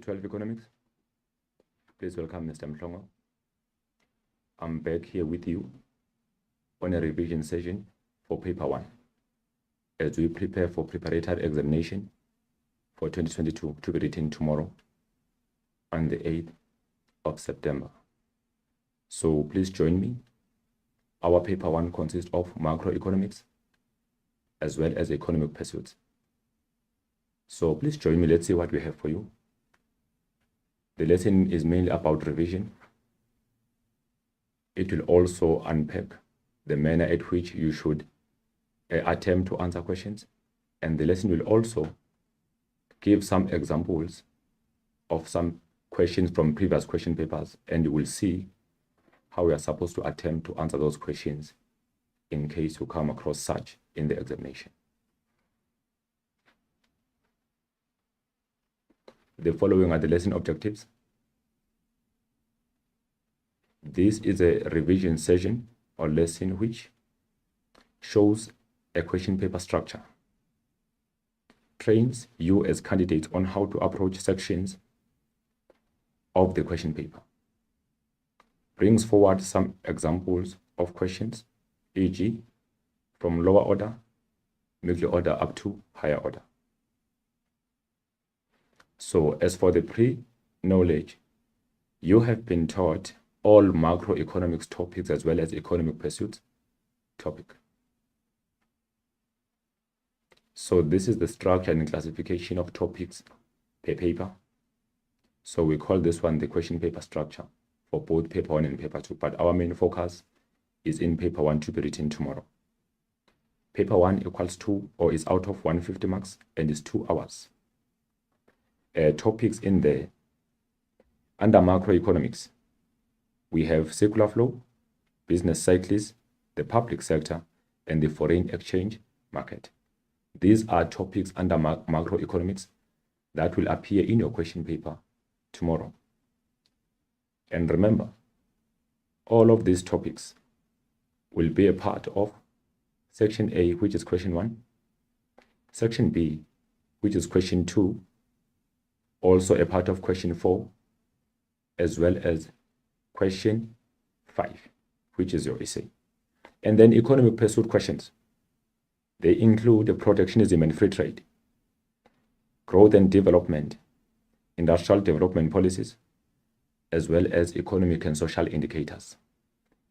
12 Economics. Please welcome Mr. Mhlongo. I'm back here with you on a revision session for paper 1 as we prepare for preparatory examination for 2022 to be written tomorrow on the 8th of September. So please join me. Our paper 1 consists of macroeconomics as well as economic pursuits. So please join me. Let's see what we have for you. The lesson is mainly about revision. It will also unpack the manner at which you should attempt to answer questions. And the lesson will also give some examples of some questions from previous question papers, and you will see how we are supposed to attempt to answer those questions in case you come across such in the examination. The following are the lesson objectives. This is a revision session or lesson which shows a question paper structure, trains you as candidates on how to approach sections of the question paper, brings forward some examples of questions, e.g., from lower order, middle order up to higher order. So as for the pre-knowledge, you have been taught all macroeconomics topics as well as economic pursuits topic. So this is the structure and classification of topics per paper. So we call this one the question paper structure for both paper 1 and paper 2, but our main focus is in paper 1 to be written tomorrow. Paper 1 equals 2 or is out of 150 marks and is 2 hours. Topics in there. Under macroeconomics, we have circular flow, business cycles, the public sector, and the foreign exchange market. These are topics under macroeconomics that will appear in your question paper tomorrow. And remember, all of these topics will be a part of section A, which is question 1, section B, which is question 2, also a part of question 4, as well as question 5, which is your essay. And then economic pursuit questions. They include protectionism and free trade, growth and development, industrial development policies, as well as economic and social indicators.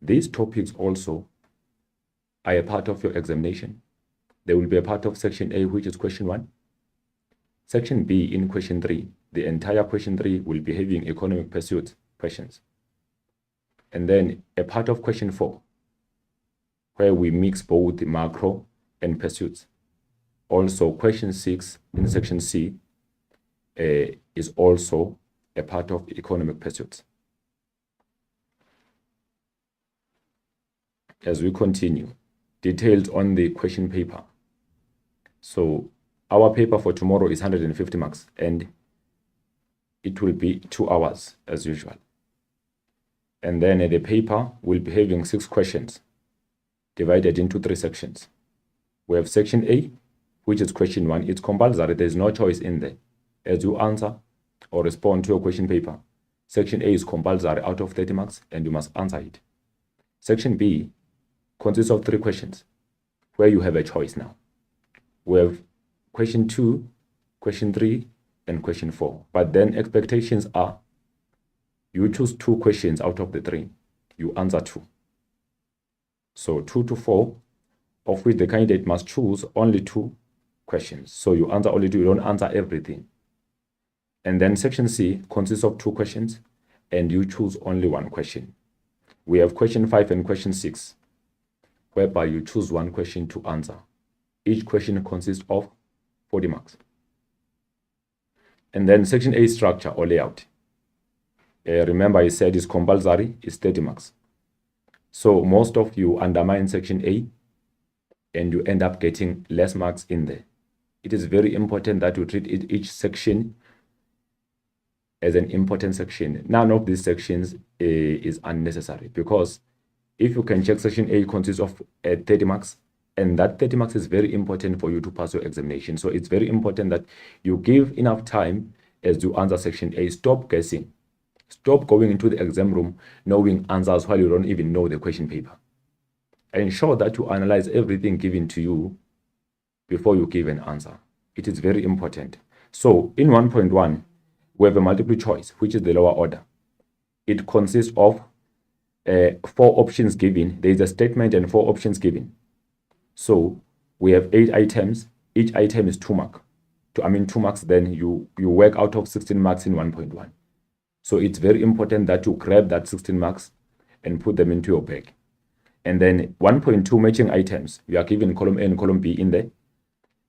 These topics also are a part of your examination. They will be a part of section A, which is question 1. Section B in question 3, the entire question 3 will be having economic pursuits questions. And then a part of question 4, where we mix both the macro and pursuits. Also, question 6 in section C is also a part of economic pursuits. As we continue, details on the question paper. So our paper for tomorrow is 150 marks and it will be 2 hours as usual. And then the paper will be having 6 questions divided into 3 sections. We have section A, which is question 1. It's compulsory. There's no choice in there. As you answer or respond to your question paper, section A is compulsory out of 30 marks and you must answer it. Section B consists of 3 questions where you have a choice now. We have question 2, question 3, and question 4. But then expectations are you choose 2 questions out of the 3. You answer 2. So 2 to 4, of which the candidate must choose only 2 questions. So you answer only 2, you don't answer everything. And then section C consists of 2 questions and you choose only 1 question. We have question 5 and question 6, whereby you choose 1 question to answer. Each question consists of 40 marks. And then section A structure or layout. Remember I said it's compulsory, it's 30 marks. So most of you undermine section A and you end up getting less marks in there. It is very important that you treat each section as an important section. None of these sections is unnecessary, because if you can check section A consists of 30 marks, and that 30 marks is very important for you to pass your examination. So it's very important that you give enough time as you answer section A. Stop guessing. Stop going into the exam room knowing answers while you don't even know the question paper. Ensure that you analyze everything given to you before you give an answer. It is very important. So in 1.1, we have a multiple choice, which is the lower order. It consists of 4 options given. There is a statement and 4 options given. So we have 8 items. Each item is 2 marks. 2 marks, then you work out of 16 marks in 1.1. So it's very important that you grab that 16 marks and put them into your bag. And then 1.2 matching items. You are given column A and column B in there.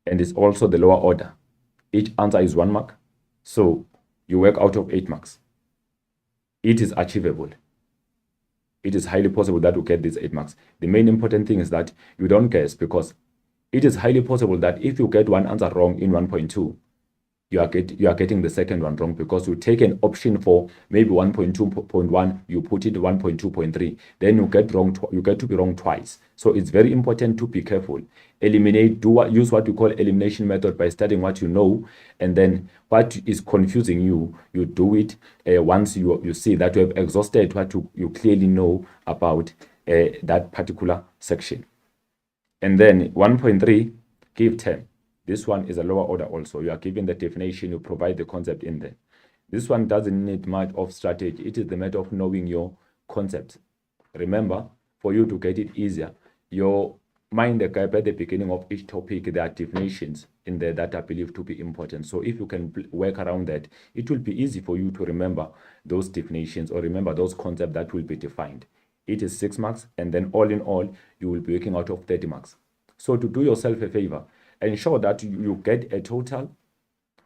And it's also the lower order. Each answer is 1 mark. So you work out of 8 marks. It is achievable. It is highly possible that you get these 8 marks. The main important thing is that you don't guess, because it is highly possible that if you get one answer wrong in 1.2, you are getting the second one wrong, because you take an option for maybe 1.2.1, you put it 1.2.3, then you get to be wrong twice. So it's very important to be careful. Use what you call elimination method by studying what you know, and then what is confusing you, you do it once you see that you have exhausted what you clearly know about that particular section. And then 1.3, give 10. This one is a lower order also. You are given the definition, you provide the concept in there. This one doesn't need much of strategy. It is the matter of knowing your concepts. Remember, for you to get it easier, your mind the gap at the beginning of each topic, there are definitions in there that are believed to be important. So if you can work around that, it will be easy for you to remember those definitions or remember those concepts that will be defined. It is 6 marks, and then all in all, you will be working out of 30 marks. So to do yourself a favor, ensure that you get a total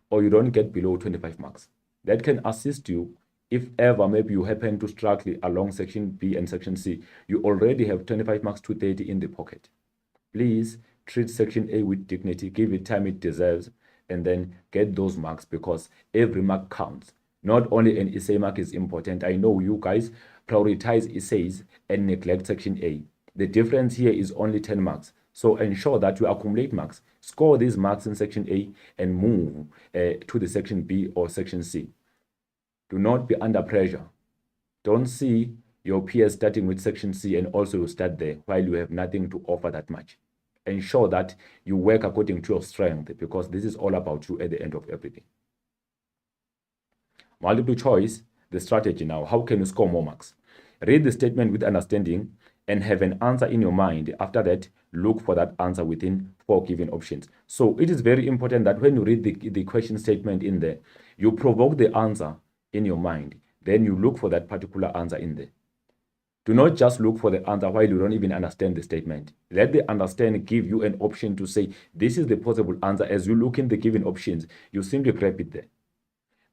or you don't get below 25 marks. That can assist you if ever maybe you happen to struggle along section B and section C. You already have 25 marks to 30 in the pocket. Please treat section A with dignity, give it time it deserves, and then get those marks, because every mark counts. Not only an essay mark is important. I know you guys prioritize essays and neglect section A. The difference here is only 10 marks. So ensure that you accumulate marks. Score these marks in section A and move to the section B or section C. Do not be under pressure. Don't see your peers starting with section C and also start there while you have nothing to offer that much. Ensure that you work according to your strength, because this is all about you at the end of everything. Multiple choice, the strategy now. How can you score more marks? Read the statement with understanding and have an answer in your mind. After that, look for that answer within 4 given options. So it is very important that when you read the question statement in there, you provoke the answer in your mind. Then you look for that particular answer in there. Do not just look for the answer while you don't even understand the statement. Let the understanding give you an option to say, this is the possible answer. As you look in the given options, you simply grab it there.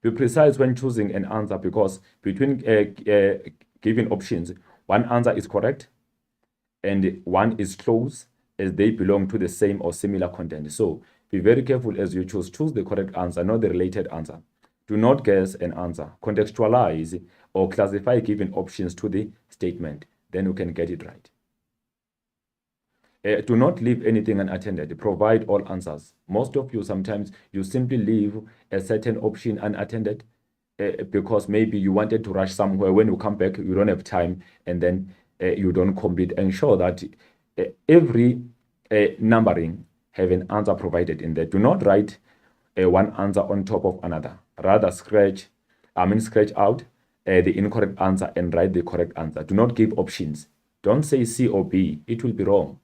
Be precise when choosing an answer, because between given options, one answer is correct and one is close, as they belong to the same or similar content. So be very careful as you choose. Choose the correct answer, not the related answer. Do not guess an answer. Contextualize or classify given options to the statement. Then you can get it right. Do not leave anything unattended. Provide all answers. Most of you, sometimes you simply leave a certain option unattended because maybe you wanted to rush somewhere. When you come back, you don't have time, and then you don't complete. Ensure that every numbering have an answer provided in there. Do not write one answer on top of another. Rather scratch out the incorrect answer and write the correct answer. Do not give options. Don't say C or B. It will be wrong.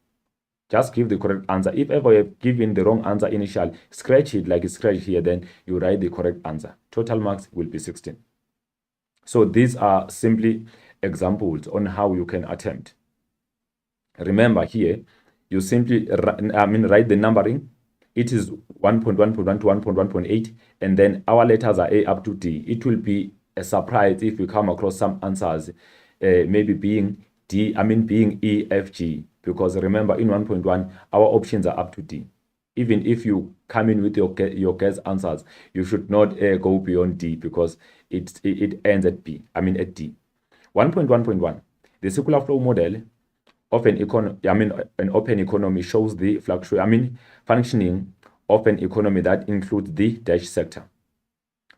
Just give the correct answer. If ever you have given the wrong answer initially, scratch it like it's scratched here, then you write the correct answer. Total marks will be 16. So these are simply examples on how you can attempt. Remember here, you simply write the numbering. It is 1.1.1 to 1.1.8, and then our letters are A up to D. It will be a surprise if you come across some answers maybe being being E, F, G, because remember in 1.1 our options are up to D. Even if you come in with your guess answers, you should not go beyond D, because it ends at D. 1.1.1, the circular flow model of an open economy shows the functioning of an economy that includes the dash sector.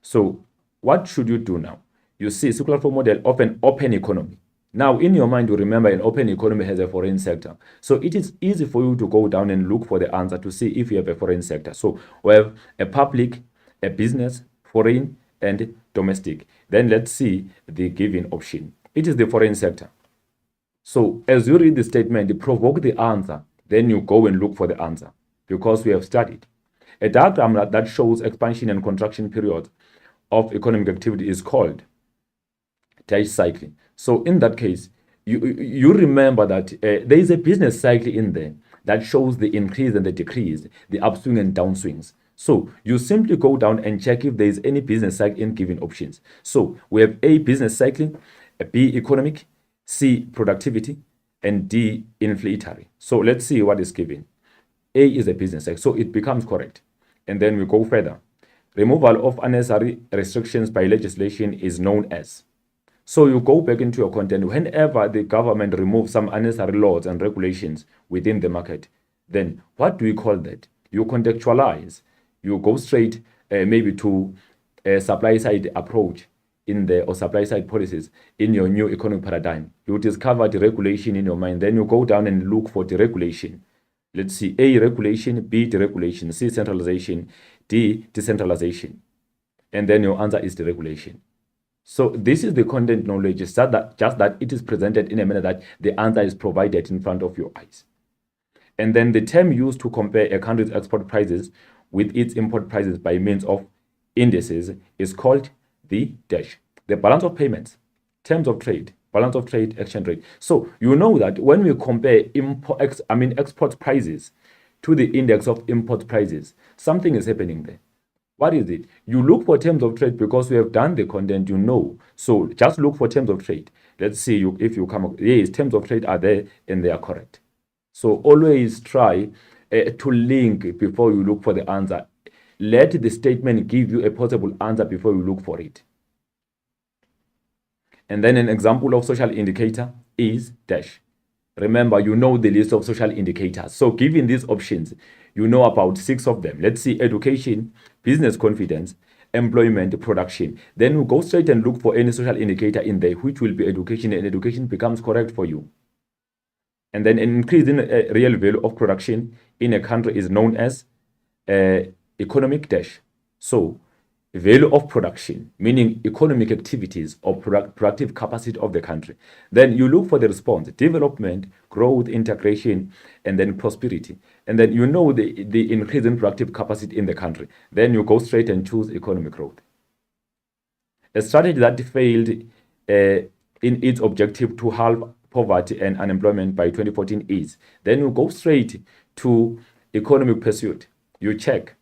So what should you do now? You see, circular flow model of an open economy. Now, in your mind, you remember an open economy has a foreign sector. So it is easy for you to go down and look for the answer to see if you have a foreign sector. So we have a public, a business, foreign, and domestic. Then let's see the given option. It is the foreign sector. So as you read the statement, provoke the answer. Then you go and look for the answer because we have studied. A diagram that shows expansion and contraction periods of economic activity is called dash cycle. So in that case, you remember that there is a business cycle in there that shows the increase and the decrease, the upswing and downswings. So you simply go down and check if there is any business cycle in given options. So we have A, business cycle, B, economic, C, productivity, and D, inflationary. So let's see what is given. A is a business cycle, so it becomes correct. And then we go further. Removal of unnecessary restrictions by legislation is known as. So you go back into your content. Whenever the government removes some unnecessary laws and regulations within the market, then what do we call that? You contextualize. You go straight maybe to a supply side approach in the or supply side policies in your new economic paradigm. You discover the regulation in your mind. Then you go down and look for the regulation. Let's see, A, regulation, B, deregulation, C, centralization, D, decentralization. And then your answer is deregulation. So this is the content knowledge, just that it is presented in a manner that the answer is provided in front of your eyes. And then the term used to compare a country's export prices with its import prices by means of indices is called the dash. The balance of payments, terms of trade, balance of trade, exchange rate. So you know that when we compare export prices to the index of import prices, something is happening there. What is it? You look for terms of trade because we have done the content, you know. So just look for terms of trade. Let's see if you come up. Yes, terms of trade are there and they are correct. So always try to link before you look for the answer. Let the statement give you a possible answer before you look for it. And then an example of social indicator is dash. Remember, you know the list of social indicators. So given these options, you know about 6 of them. Let's see, education, business confidence, employment, production. Then we go straight and look for any social indicator in there, which will be education, and education becomes correct for you. And then an increase in real value of production in a country is known as economic dash. So value of production, meaning economic activities or productive capacity of the country. Then you look for the response, development, growth, integration, and then prosperity. And then you know the increase in productive capacity in the country. Then you go straight and choose economic growth. A strategy that failed in its objective to halve poverty and unemployment by 2014 is, then you go straight to economic pursuit. You check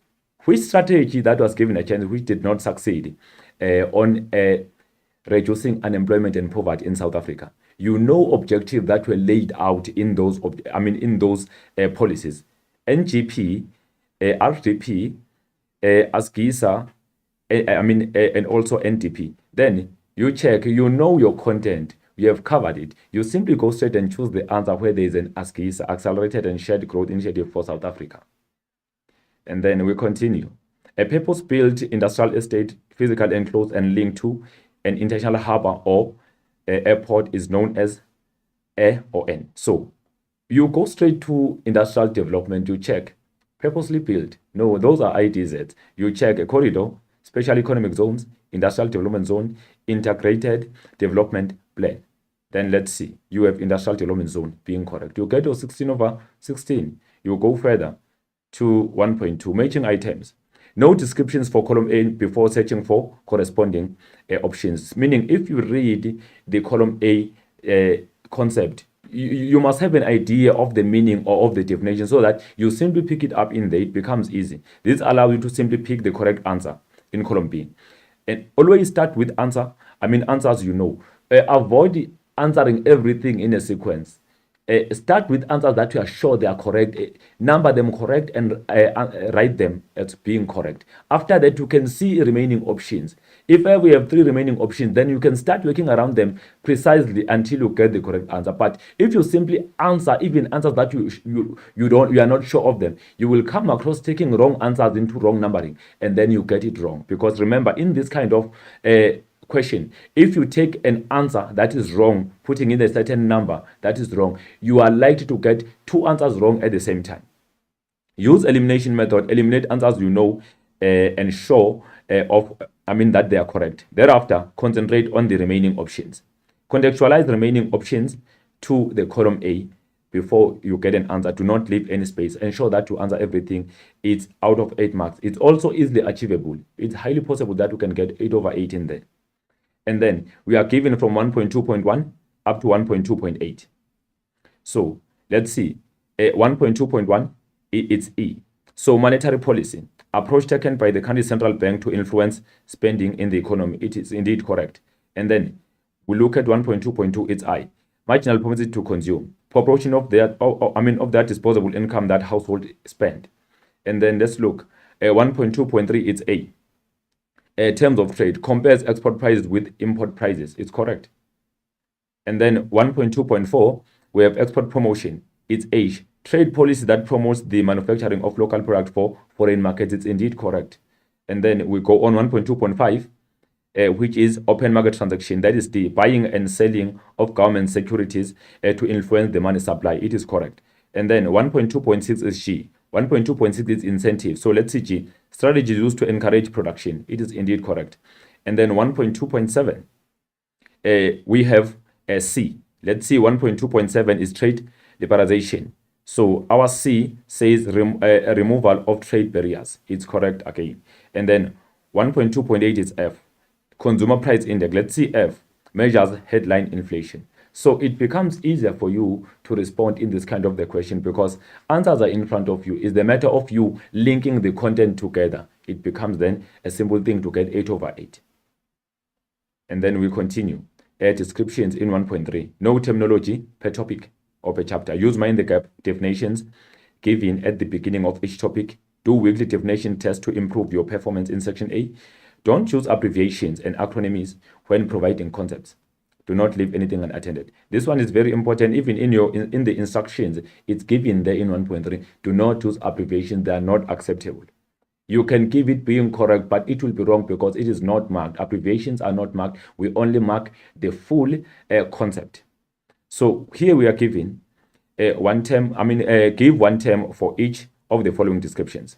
which strategy that was given a chance which did not succeed on reducing unemployment and poverty in South Africa. You know objectives that were laid out in those policies. NGP, RDP, ASGISA, and also NDP. Then you check, you know your content, you have covered it. You simply go straight and choose the answer where there is an ASGISA, Accelerated and Shared Growth Initiative for South Africa. And then we continue. A purpose-built industrial estate, physical enclosed and linked to an international harbor or airport is known as A or N. So you go straight to industrial development, you check purposely built. No, those are IDZs. You check a corridor, special economic zones, industrial development zone, integrated development plan. Then let's see, you have industrial development zone being correct. You get your 16/16. You go further to 1.2, matching items. No descriptions for column A before searching for corresponding options. Meaning, if you read the column A concept, you must have an idea of the meaning or of the definition so that you simply pick it up in there. It becomes easy. This allows you to simply pick the correct answer in column B. And always start with answers you know. Avoid answering everything in a sequence. start with answers that you are sure they are correct, number them correct, and write them as being correct. After that, you can see remaining options. If we have 3 remaining options, then you can start working around them precisely until you get the correct answer. But if you simply answer even answers that you are not sure of them, you will come across taking wrong answers into wrong numbering, and then you get it wrong. Because remember, in this kind of question, if you take an answer that is wrong, putting in a certain number that is wrong, you are likely to get 2 answers wrong at the same time. Use elimination method, eliminate answers you know and show that they are correct. Thereafter, concentrate on the remaining options. Contextualize the remaining options to the column A before you get an answer. Do not leave any space. Ensure that you answer everything. It's out of 8 marks. It's also easily achievable. It's highly possible that you can get 8/8 in there. And then we are given from 1.2.1 up to 1.2.8. So let's see. 1.2.1, it's E. So monetary policy, approach taken by the country's central bank to influence spending in the economy. It is indeed correct. And then we look at 1.2.2, it's I. Marginal propensity to consume, proportion of that disposable income that household spend. And then let's look. 1.2.3, it's A. Terms of trade, compares export prices with import prices. It's correct. And then 1.2.4, we have export promotion. It's H. Trade policy that promotes the manufacturing of local products for foreign markets. It's indeed correct. And then we go on 1.2.5, which is open market transaction. That is the buying and selling of government securities to influence the money supply. It is correct. And then 1.2.6 is G. 1.2.6 is incentive. So let's see G. Strategies used to encourage production. It is indeed correct. And then 1.2.7, we have a C. Let's see, 1.2.7 is trade liberalization. So our C says removal of trade barriers. It's correct again. And then 1.2.8 is F. Consumer price index. Let's see F. Measures headline inflation. So it becomes easier for you to respond in this kind of the question because answers are in front of you. It's the matter of you linking the content together. It becomes then a simple thing to get 8/8. And then we continue. Descriptions in 1.3. No terminology per topic or per chapter. Use mind the gap definitions given at the beginning of each topic. Do weekly definition tests to improve your performance in section A. Don't use abbreviations and acronyms when providing concepts. Do not leave anything unattended. This one is very important. Even in the instructions, it's given there in 1.3. Do not use abbreviations. They are not acceptable. You can give it being correct, but it will be wrong because it is not marked. Abbreviations are not marked. We only mark the full concept. So here we are giving give one term for each of the following descriptions.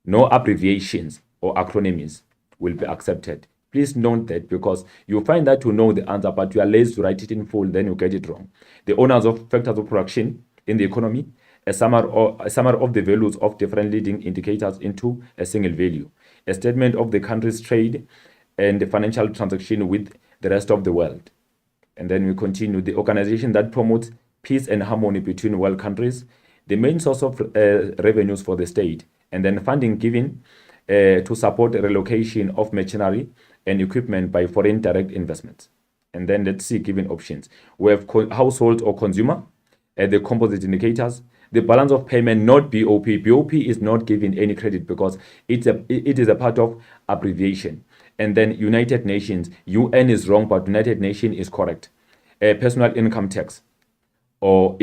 No abbreviations or acronyms will be accepted. Please note that because you find that you know the answer, but you are lazy to write it in full, then you get it wrong. The owners of factors of production in the economy, a summary of the values of different leading indicators into a single value, a statement of the country's trade and the financial transaction with the rest of the world. And then we continue. The organization that promotes peace and harmony between world countries, the main source of revenues for the state, and then funding given to support the relocation of machinery and equipment by foreign direct investments. And then let's see given options. We have household or consumer, the composite indicators, the balance of payment, not BOP. BOP is not given any credit because it is a part of abbreviation. And then United Nations, UN is wrong, but United Nations is correct. Personal income tax or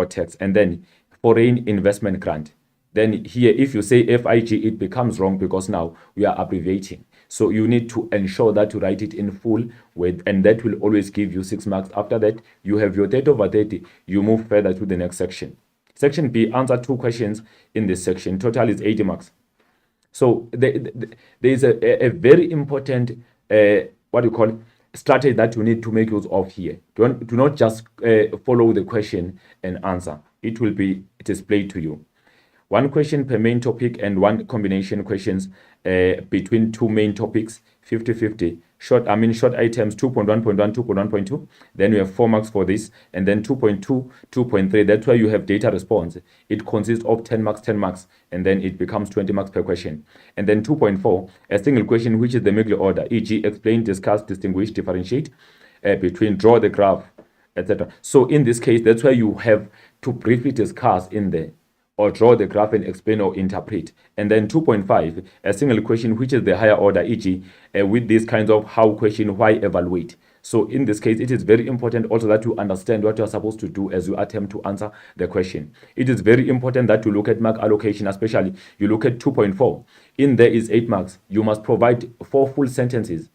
tax. And then foreign investment grant. Then here, if you say FIG, it becomes wrong because now we are abbreviating. So you need to ensure that you write it in full, and that will always give you 6 marks. After that, you have your 30/30. You move further to the next section. Section B, answer 2 questions in this section. Total is 80 marks. So there is a very important, strategy that you need to make use of here. Do not just follow the question and answer. It will be displayed to you. 1 question per main topic and 1 combination questions between 2 main topics, 50-50. Short items, 2.1.1, 2.1.2. Then we have 4 marks for this. And then 2.2, 2.3. That's where you have data response. It consists of 10 marks, 10 marks. And then it becomes 20 marks per question. And then 2.4, a single question, which is the Migli order, e.g. explain, discuss, distinguish, differentiate between draw the graph etc. So in this case, that's where you have to briefly discuss in there, or draw the graph and explain or interpret. And then 2.5, a single question, which is the higher order, e.g., with these kinds of how question, why evaluate. So in this case, it is very important also that you understand what you are supposed to do as you attempt to answer the question. It is very important that you look at mark allocation, especially you look at 2.4. In there is 8 marks. You must provide 4 full sentences.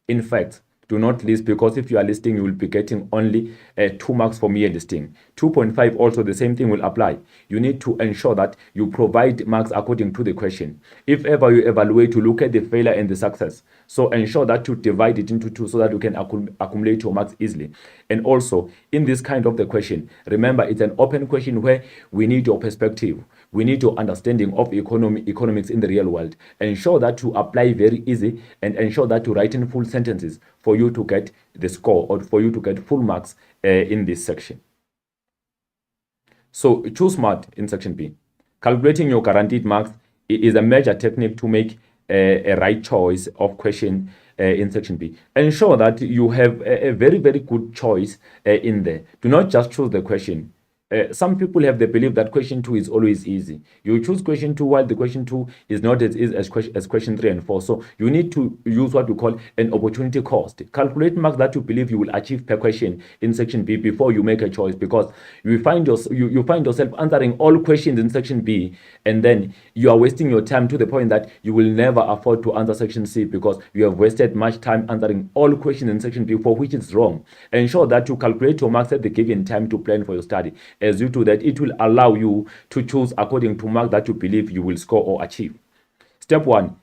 In fact, do not list, because if you are listing, you will be getting only 2 marks for mere listing. 2.5 also, the same thing will apply. You need to ensure that you provide marks according to the question. If ever you evaluate, to look at the failure and the success. So ensure that you divide it into 2 so that you can accumulate your marks easily. And also, in this kind of the question, remember, it's an open question where we need your perspective. We need your understanding of economics in the real world. Ensure that you apply very easy, and ensure that you write in full sentences for you to get the score, or for you to get full marks in this section. So choose SMART in section B. Calculating your guaranteed marks is a major technique to make a right choice of question in section B. Ensure that you have a very, very good choice in there. Do not just choose the question. Some people have the belief that question 2 is always easy. You choose question 2 while the question 2 is not as easy as question 3 and 4. So you need to use what we call an opportunity cost. Calculate marks that you believe you will achieve per question in section B before you make a choice, because you find yourself answering all questions in section B, and then you are wasting your time to the point that you will never afford to answer section C, because you have wasted much time answering all questions in section B, for which is wrong. Ensure that you calculate your marks at the given time to plan for your study. As you do that, it will allow you to choose according to mark that you believe you will score or achieve. Step 1,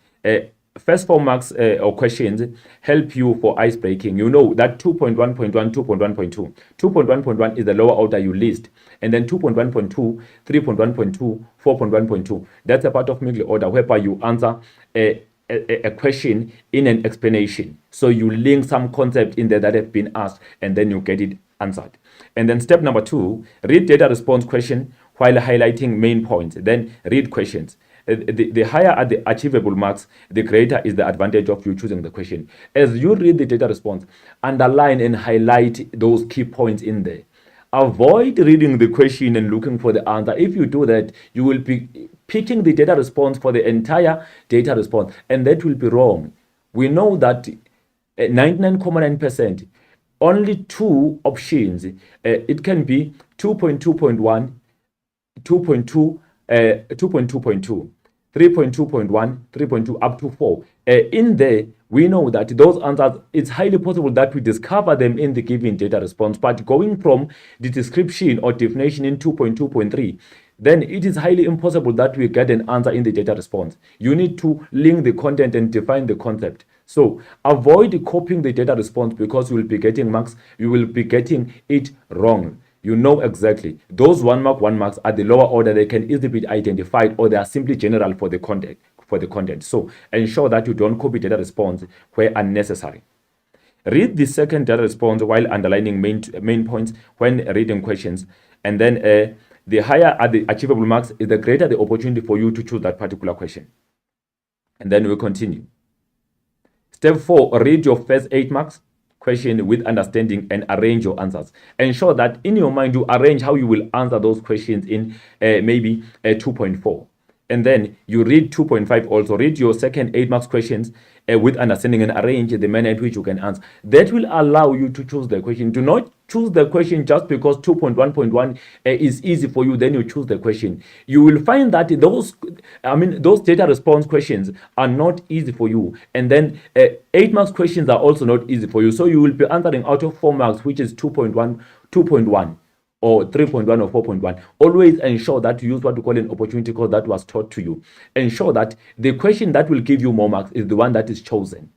first 4 marks or questions help you for ice breaking. You know that 2.1.1, 2.1.2. 2.1.1 is the lower order you list, and then 2.1.2, 3.1.2, 4.1.2. That's a part of middle order, whereby you answer a question in an explanation. So you link some concept in there that have been asked, and then you get it answered. And then step number 2, read data response question while highlighting main points. Then read questions. The higher are the achievable marks, the greater is the advantage of you choosing the question. As you read the data response, underline and highlight those key points in there. Avoid reading the question and looking for the answer. If you do that, you will be picking the data response for the entire data response, and that will be wrong. We know that 99.9%, only 2 options. It can be 2.2.1, 2.2, 2.2.2, 3.2.1, 3.2, up to 4. In there, we know that those answers, it's highly possible that we discover them in the given data response. But going from the description or definition in 2.2.3, then it is highly impossible that we get an answer in the data response. You need to link the content and define the concept. So avoid copying the data response, because you will be getting marks, you will be getting it wrong. You know exactly those 1 marks are the lower order. They can easily be identified, or they are simply general for the content. So ensure that you don't copy data response where unnecessary. Read the second data response while underlining main points when reading questions, and then the higher are the achievable marks, is the greater the opportunity for you to choose that particular question. And then we continue. Step 4, read your first 8 marks question with understanding and arrange your answers. Ensure that in your mind you arrange how you will answer those questions in maybe 2.4. And then you read 2.5 also. Read your second 8 marks questions with understanding, and arrange the manner in which you can answer. That will allow you to choose the question. Do not choose the question just because 2.1.1 is easy for you, then you choose the question. You will find that those data response questions are not easy for you. And then 8 marks questions are also not easy for you. So you will be answering out of 4 marks, which is 2.1, 2.1. or 3.1 or 4.1. Always ensure that you use what we call an opportunity cost that was taught to you. Ensure that the question that will give you more marks is the one that is chosen,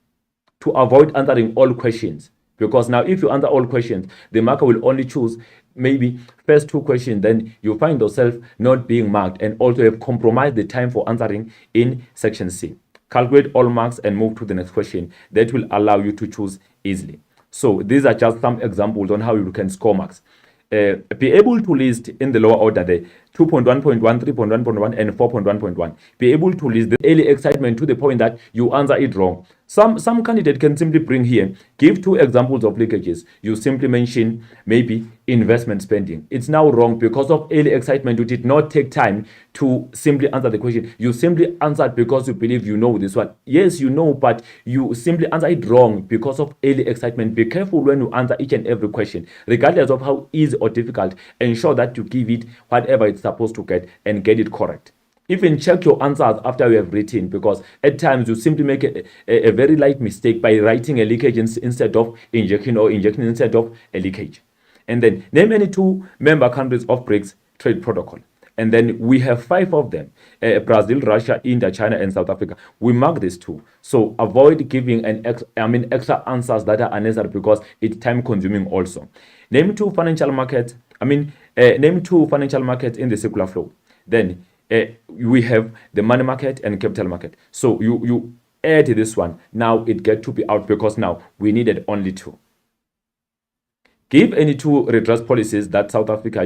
to avoid answering all questions. Because now if you answer all questions, the marker will only choose maybe first 2 questions, then you find yourself not being marked, and also have compromised the time for answering in section C. Calculate all marks and move to the next question. That will allow you to choose easily. So these are just some examples on how you can score marks. Be able to list in the lower order there 2.1.1, 3.1.1, and 4.1.1. Be able to list the early excitement to the point that you answer it wrong. Some candidate can simply bring here, give two examples of leakages. You simply mention maybe investment spending. It's now wrong because of early excitement. You did not take time to simply answer the question. You simply answered because you believe you know this one. Yes, you know, but you simply answer it wrong because of early excitement. Be careful when you answer each and every question, regardless of how easy or difficult. Ensure that you give it whatever it's supposed to get and get it correct. Even check your answers after you have written, because at times you simply make a very light mistake by writing a leakage instead of injection, or injection instead of a leakage. And then name any two member countries of BRICS trade protocol. And then we have 5 of them: Brazil, Russia, India, China, and South Africa. We mark these 2. So avoid giving extra answers that are unnecessary, because it's time consuming also. Name two financial markets. Name two financial markets in the circular flow. Then we have the money market and capital market. So you add this one. Now it get to be out, because now we needed only 2. Give any 2 redress policies that South Africa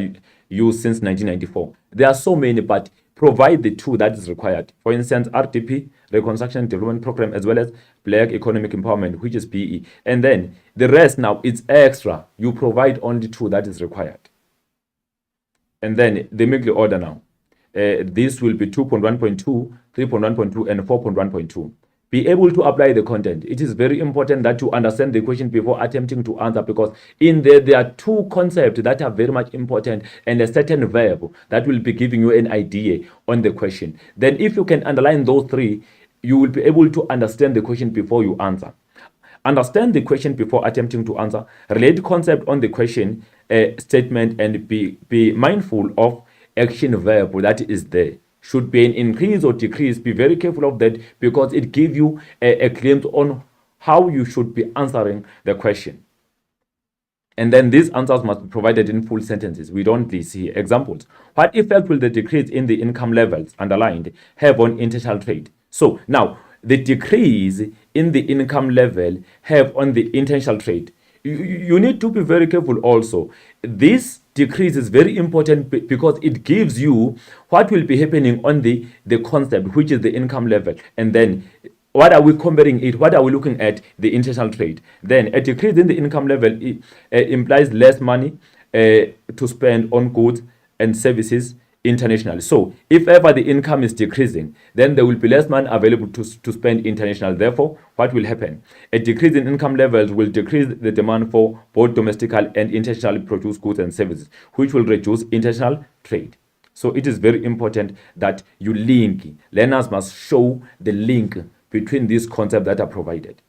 used since 1994. There are so many, but provide the 2 that is required. For instance, RDP, Reconstruction and Development Program, as well as Black Economic Empowerment, which is BE. And then the rest now, it's extra. You provide only 2 that is required. And then the Migley order now. This will be 2.1.2, 3.1.2, and 4.1.2. Be able to apply the content. It is very important that you understand the question before attempting to answer, because in there are 2 concepts that are very much important, and a certain verb that will be giving you an idea on the question. Then if you can underline those 3, you will be able to understand the question before you answer. Understand the question before attempting to answer. Relate concept on the question statement, and be mindful of action verb that is there. Should be an increase or decrease. Be very careful of that, because it gives you a glimpse on how you should be answering the question. And then these answers must be provided in full sentences. We don't see examples. What effect will the decrease in the income levels underlined have on international trade? So now, the decrease in the income level have on the international trade. You need to be very careful also. This decrease is very important, because it gives you what will be happening on the concept, which is the income level. And then what are we comparing it? What are we looking at? The international trade. Then a decrease in the income level implies less money to spend on goods and services internationally. So if ever the income is decreasing, then there will be less money available to spend internationally. Therefore, what will happen? A decrease in income levels will decrease the demand for both domestically and internationally produced goods and services, which will reduce international trade. So it is very important that you link. Learners must show the link between these concepts that are provided.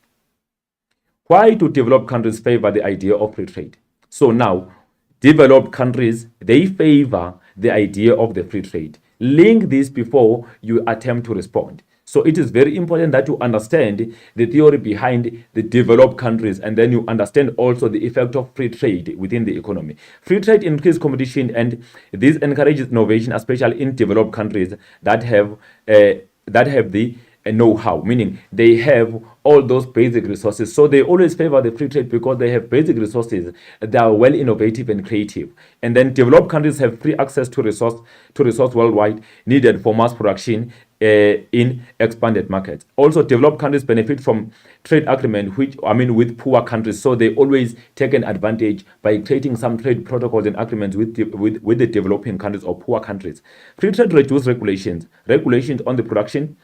Why do developed countries favor the idea of free trade? So now, developed countries, they favor the idea of the free trade. Link this before you attempt to respond. So it is very important that you understand the theory behind the developed countries, and then you understand also the effect of free trade within the economy. Free trade increases competition, and this encourages innovation, especially in developed countries that have the know-how, meaning they have all those basic resources. So they always favor the free trade because they have basic resources that are well innovative and creative. And then developed countries have free access to resource worldwide needed for mass production in expanded markets. Also, developed countries benefit from trade agreement with poor countries. So they always take an advantage by creating some trade protocols and agreements with the developing countries or poor countries. Free trade reduces regulations on the production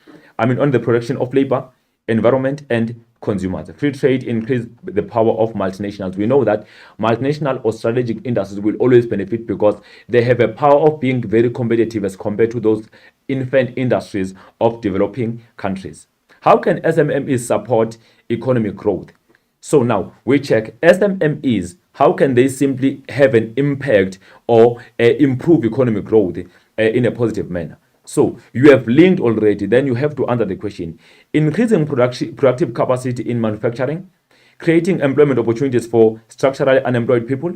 of labor, environment, and consumers. Free trade increases the power of multinationals. We know that multinational or strategic industries will always benefit because they have a power of being very competitive as compared to those infant industries of developing countries. How can SMMEs support economic growth? So now we check SMMEs. How can they simply have an impact or improve economic growth in a positive manner? So you have linked already, then you have to answer the question. Increasing productive capacity in manufacturing, creating employment opportunities for structurally unemployed people,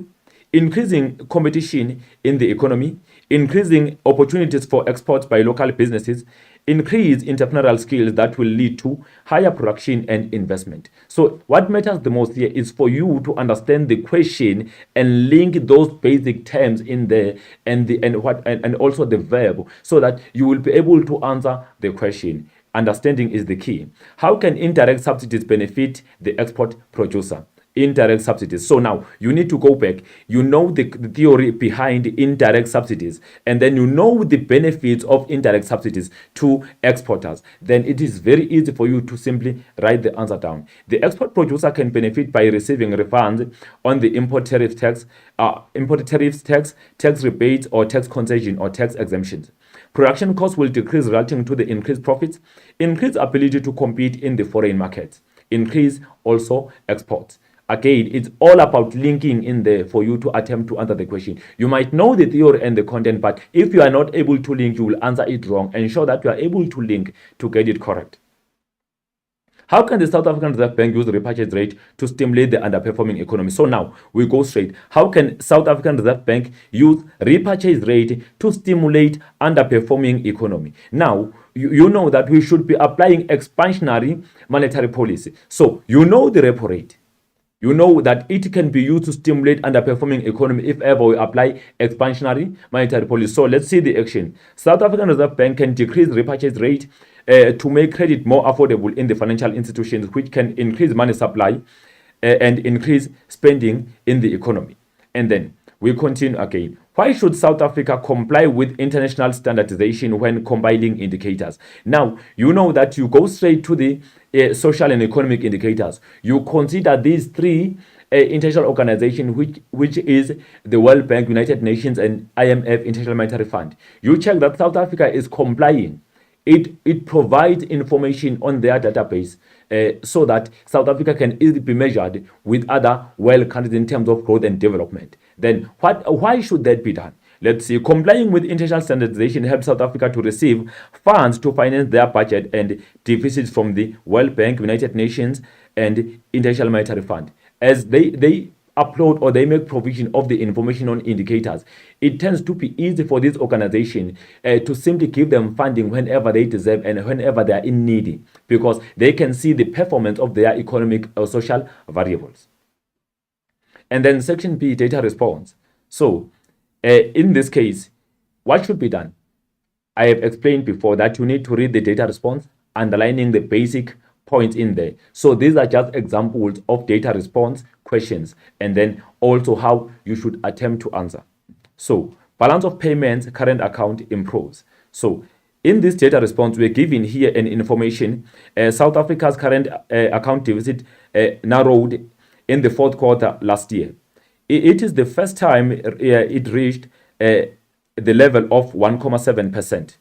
increasing competition in the economy, increasing opportunities for exports by local businesses, increase entrepreneurial skills that will lead to higher production and investment. So what matters the most here is for you to understand the question and link those basic terms in there and also the verb, so that you will be able to answer the question understanding is the key. How can indirect subsidies benefit the export producer? Indirect subsidies. So now you need to go back. You know the theory behind indirect subsidies, and then you know the benefits of indirect subsidies to exporters. Then it is very easy for you to simply write the answer down. The export producer can benefit by receiving refunds on the import tariffs tax, tax rebates, or tax concession or tax exemptions. Production costs will decrease, resulting to the increased profits, increased ability to compete in the foreign markets, increase also exports. Again, it's all about linking in there for you to attempt to answer the question. You might know the theory and the content, but if you are not able to link, you will answer it wrong. Ensure that you are able to link to get it correct. How can the South African Reserve Bank use repurchase rate to stimulate the underperforming economy? So now we go straight. How can South African Reserve Bank use repurchase rate to stimulate underperforming economy? Now, you know that we should be applying expansionary monetary policy. So you know the repo rate. You know that it can be used to stimulate underperforming economy if ever we apply expansionary monetary policy. So let's see the action. South African Reserve Bank can decrease repurchase rate to make credit more affordable in the financial institutions, which can increase money supply and increase spending in the economy. And then we continue again. Why should South Africa comply with international standardization when compiling indicators? Now, you know that you go straight to the social and economic indicators. You consider these three international organizations, which is the World Bank, United Nations, and IMF, International Monetary Fund. You check that South Africa is complying. It provides information on their database so that South Africa can easily be measured with other world countries in terms of growth and development. Then why should that be done? Let's see. Complying with international standardization helps South Africa to receive funds to finance their budget and deficits from the World Bank, United Nations, and International Monetary Fund. As they upload or they make provision of the information on indicators, it tends to be easy for this organization to simply give them funding whenever they deserve and whenever they are in need, because they can see the performance of their economic or social variables. And then section B, data response. So in this case, what should be done? I have explained before that you need to read the data response, underlining the basic points in there. So these are just examples of data response questions, and then also how you should attempt to answer. So balance of payments, current account improves. So in this data response, we're given here an information. South Africa's current account deficit narrowed in the fourth quarter last year. It is the first time it reached the level of 1.7%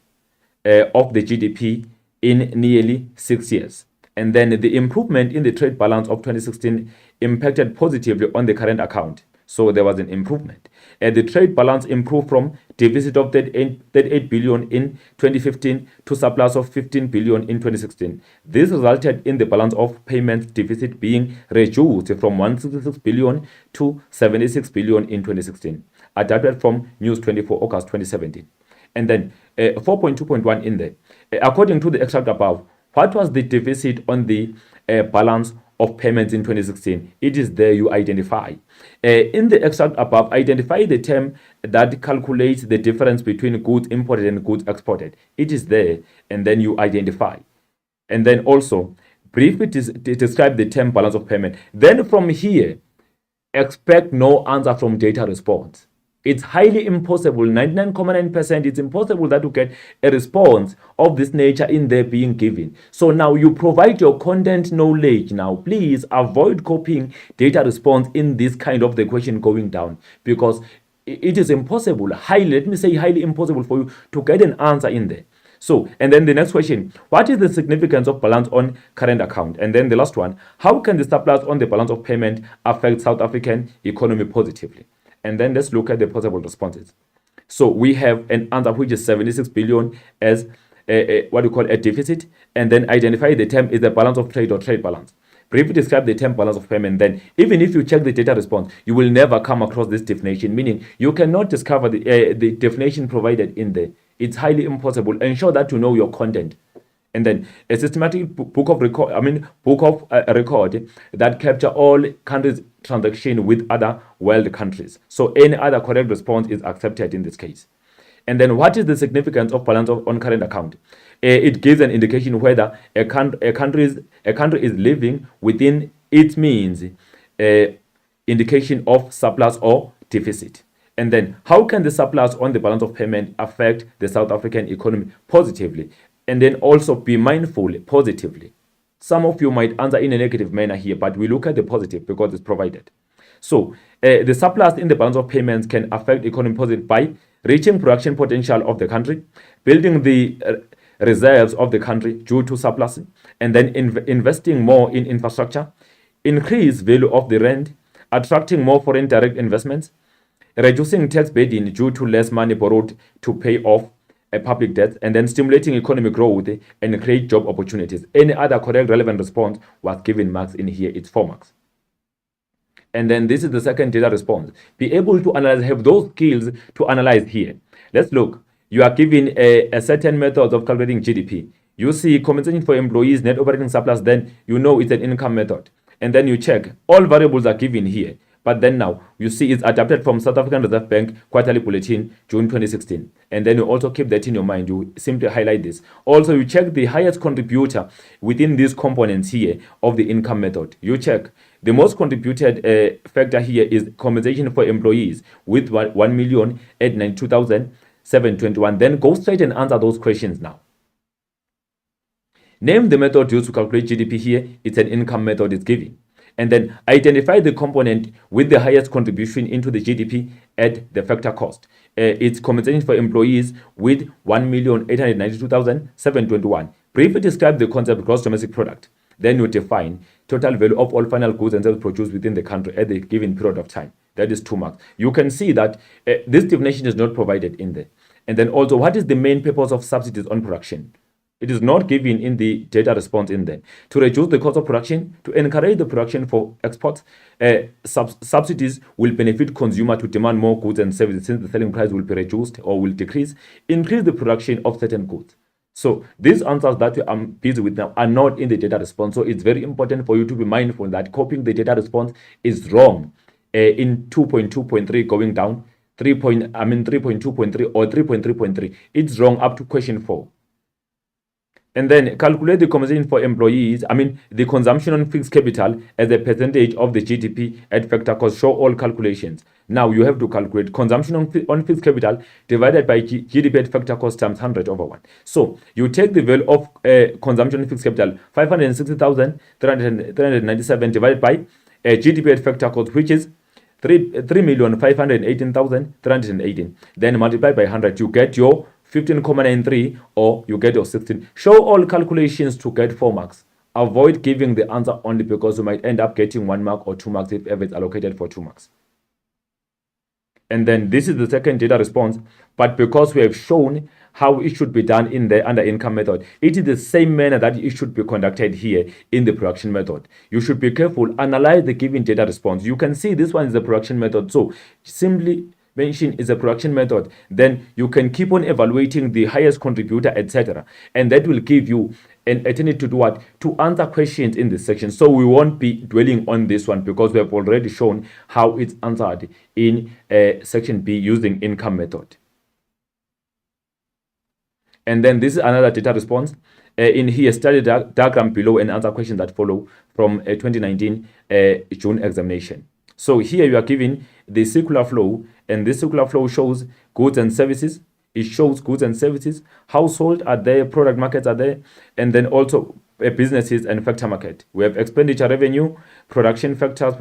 of the GDP in nearly 6 years. And then the improvement in the trade balance of 2016 impacted positively on the current account. So there was an improvement. The trade balance improved from deficit of 38 billion in 2015 to surplus of 15 billion in 2016. This resulted in the balance of payments deficit being reduced from 166 billion to 76 billion in 2016. Adapted from News 24 August 2017. And then 4.2.1 in there. According to the extract above, what was the deficit on the balance of payments in 2016? It is there, you identify. In the extract above, identify the term that calculates the difference between goods imported and goods exported. It is there, and then you identify. And then also, briefly describe the term balance of payment. Then from here, expect no answer from data response. It's highly impossible, 99.9%, it's impossible that you get a response of this nature in there being given. So now you provide your content knowledge. Now, please avoid copying data response in this kind of the question going down, because it is impossible, let me say highly impossible for you to get an answer in there. So, and then the next question, what is the significance of balance on current account? And then the last one, how can the surplus on the balance of payment affect South African economy positively? And then let's look at the possible responses. So we have an answer which is 76 billion as what we call a deficit, and then identify the term is the balance of trade or trade balance. Briefly describe the term balance of payment. Then even if you check the data response, you will never come across this definition, meaning you cannot discover the definition provided in there. It's highly impossible. Ensure that you know your content. And then a systematic book of record that capture all countries' transaction with other world countries. So any other correct response is accepted in this case. And then what is the significance of balance on current account? It gives an indication whether a country is living within its means, indication of surplus or deficit. And then how can the surplus on the balance of payment affect the South African economy positively? And then also be mindful positively. Some of you might answer in a negative manner here, but we look at the positive because it's provided. So the surplus in the balance of payments can affect economy positive by reaching production potential of the country, building the reserves of the country due to surplus, and then investing more in infrastructure, increase value of the rand, attracting more foreign direct investments, reducing tax burden due to less money borrowed to pay off a public debt, and then stimulating economic growth and create job opportunities. Any other correct relevant response was given marks in here. It's 4 marks. And then this is the second data response. Be able to analyze, have those skills to analyze here. Let's look. You are given a certain method of calculating GDP. You see compensation for employees, net operating surplus, then you know it's an income method. And then you check. All variables are given here. But then now, you see it's adapted from South African Reserve Bank Quarterly Bulletin, June 2016. And then you also keep that in your mind. You simply highlight this. Also, you check the highest contributor within these components here of the income method. You check. The most contributed factor here is compensation for employees with 1,892,721. Then go straight and answer those questions now. Name the method used to calculate GDP here. It's an income method it's given. And then identify the component with the highest contribution into the GDP at the factor cost. It's compensation for employees with 1,892,721. Briefly describe the concept of gross domestic product. Then you define total value of all final goods and services produced within the country at the given period of time. That is 2 marks. You can see that this definition is not provided in there. And then also, what is the main purpose of subsidies on production? It is not given in the data response in there. To reduce the cost of production, to encourage the production for exports, subsidies will benefit consumer to demand more goods and services since the selling price will be reduced or will decrease, increase the production of certain goods. So these answers that I'm busy with now are not in the data response. So it's very important for you to be mindful that copying the data response is wrong in 2.2.3 going down, 3.2.3 or 3.3.3. It's wrong up to question 4. And then calculate the compensation for employees, the consumption on fixed capital as a percentage of the GDP at factor cost. Show all calculations. Now you have to calculate consumption on fixed capital divided by GDP at factor cost times 100/1. So you take the value of consumption on fixed capital, 560,397 divided by GDP at factor cost, which is 3,518,318. Then multiply by 100. You get your 15,93 or you get your 16. Show all calculations to get 4 marks. Avoid giving the answer only because you might end up getting 1 mark or 2 marks if ever it's allocated for 2 marks. And then this is the second data response, but because we have shown how it should be done in the under income method, it is the same manner that it should be conducted here in the production method. You should be careful, analyze the given data response. You can see this one is the production method. So simply mention is a production method, then you can keep on evaluating the highest contributor, etc. And that will give you an opportunity to do what? To answer questions in this section. So we won't be dwelling on this one because we have already shown how it's answered in section B using income method. And then this is another data response. In here, study diagram below and answer questions that follow from 2019 June examination. So here you are given the circular flow, and this circular flow shows goods and services. It shows goods and services, household are there, product markets are there, and then also businesses and factor market. We have expenditure revenue, production factors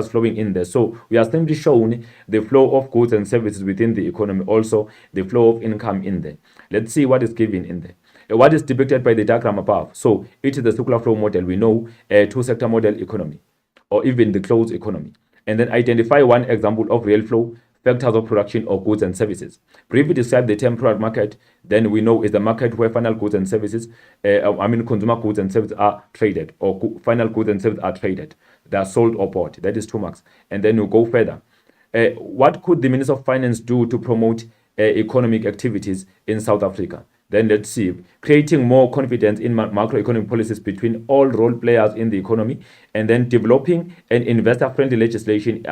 flowing in there. So we are simply shown the flow of goods and services within the economy, also the flow of income in there. Let's see what is given in there. What is depicted by the diagram above. So it is the circular flow model. We know a 2-sector model economy or even the closed economy. And then identify one example of real flow, factors of production or goods and services. Briefly describe the term product market. Then we know is the market where final goods and services, consumer goods and services are traded, or final goods and services are traded. They are sold or bought. That is 2 marks. And then you go further. What could the Minister of Finance do to promote economic activities in South Africa? Then let's see, creating more confidence in macroeconomic policies between all role players in the economy, and then developing an investor-friendly legislation,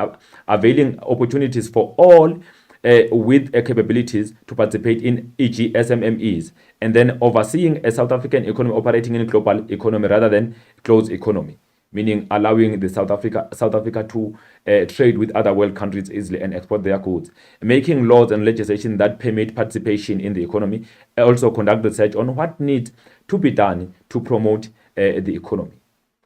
availing opportunities for all with capabilities to participate in, e.g., SMMEs, and then overseeing a South African economy operating in a global economy rather than closed economy, meaning allowing the South Africa to trade with other world countries easily and export their goods, making laws and legislation that permit participation in the economy, also conduct research on what needs to be done to promote the economy.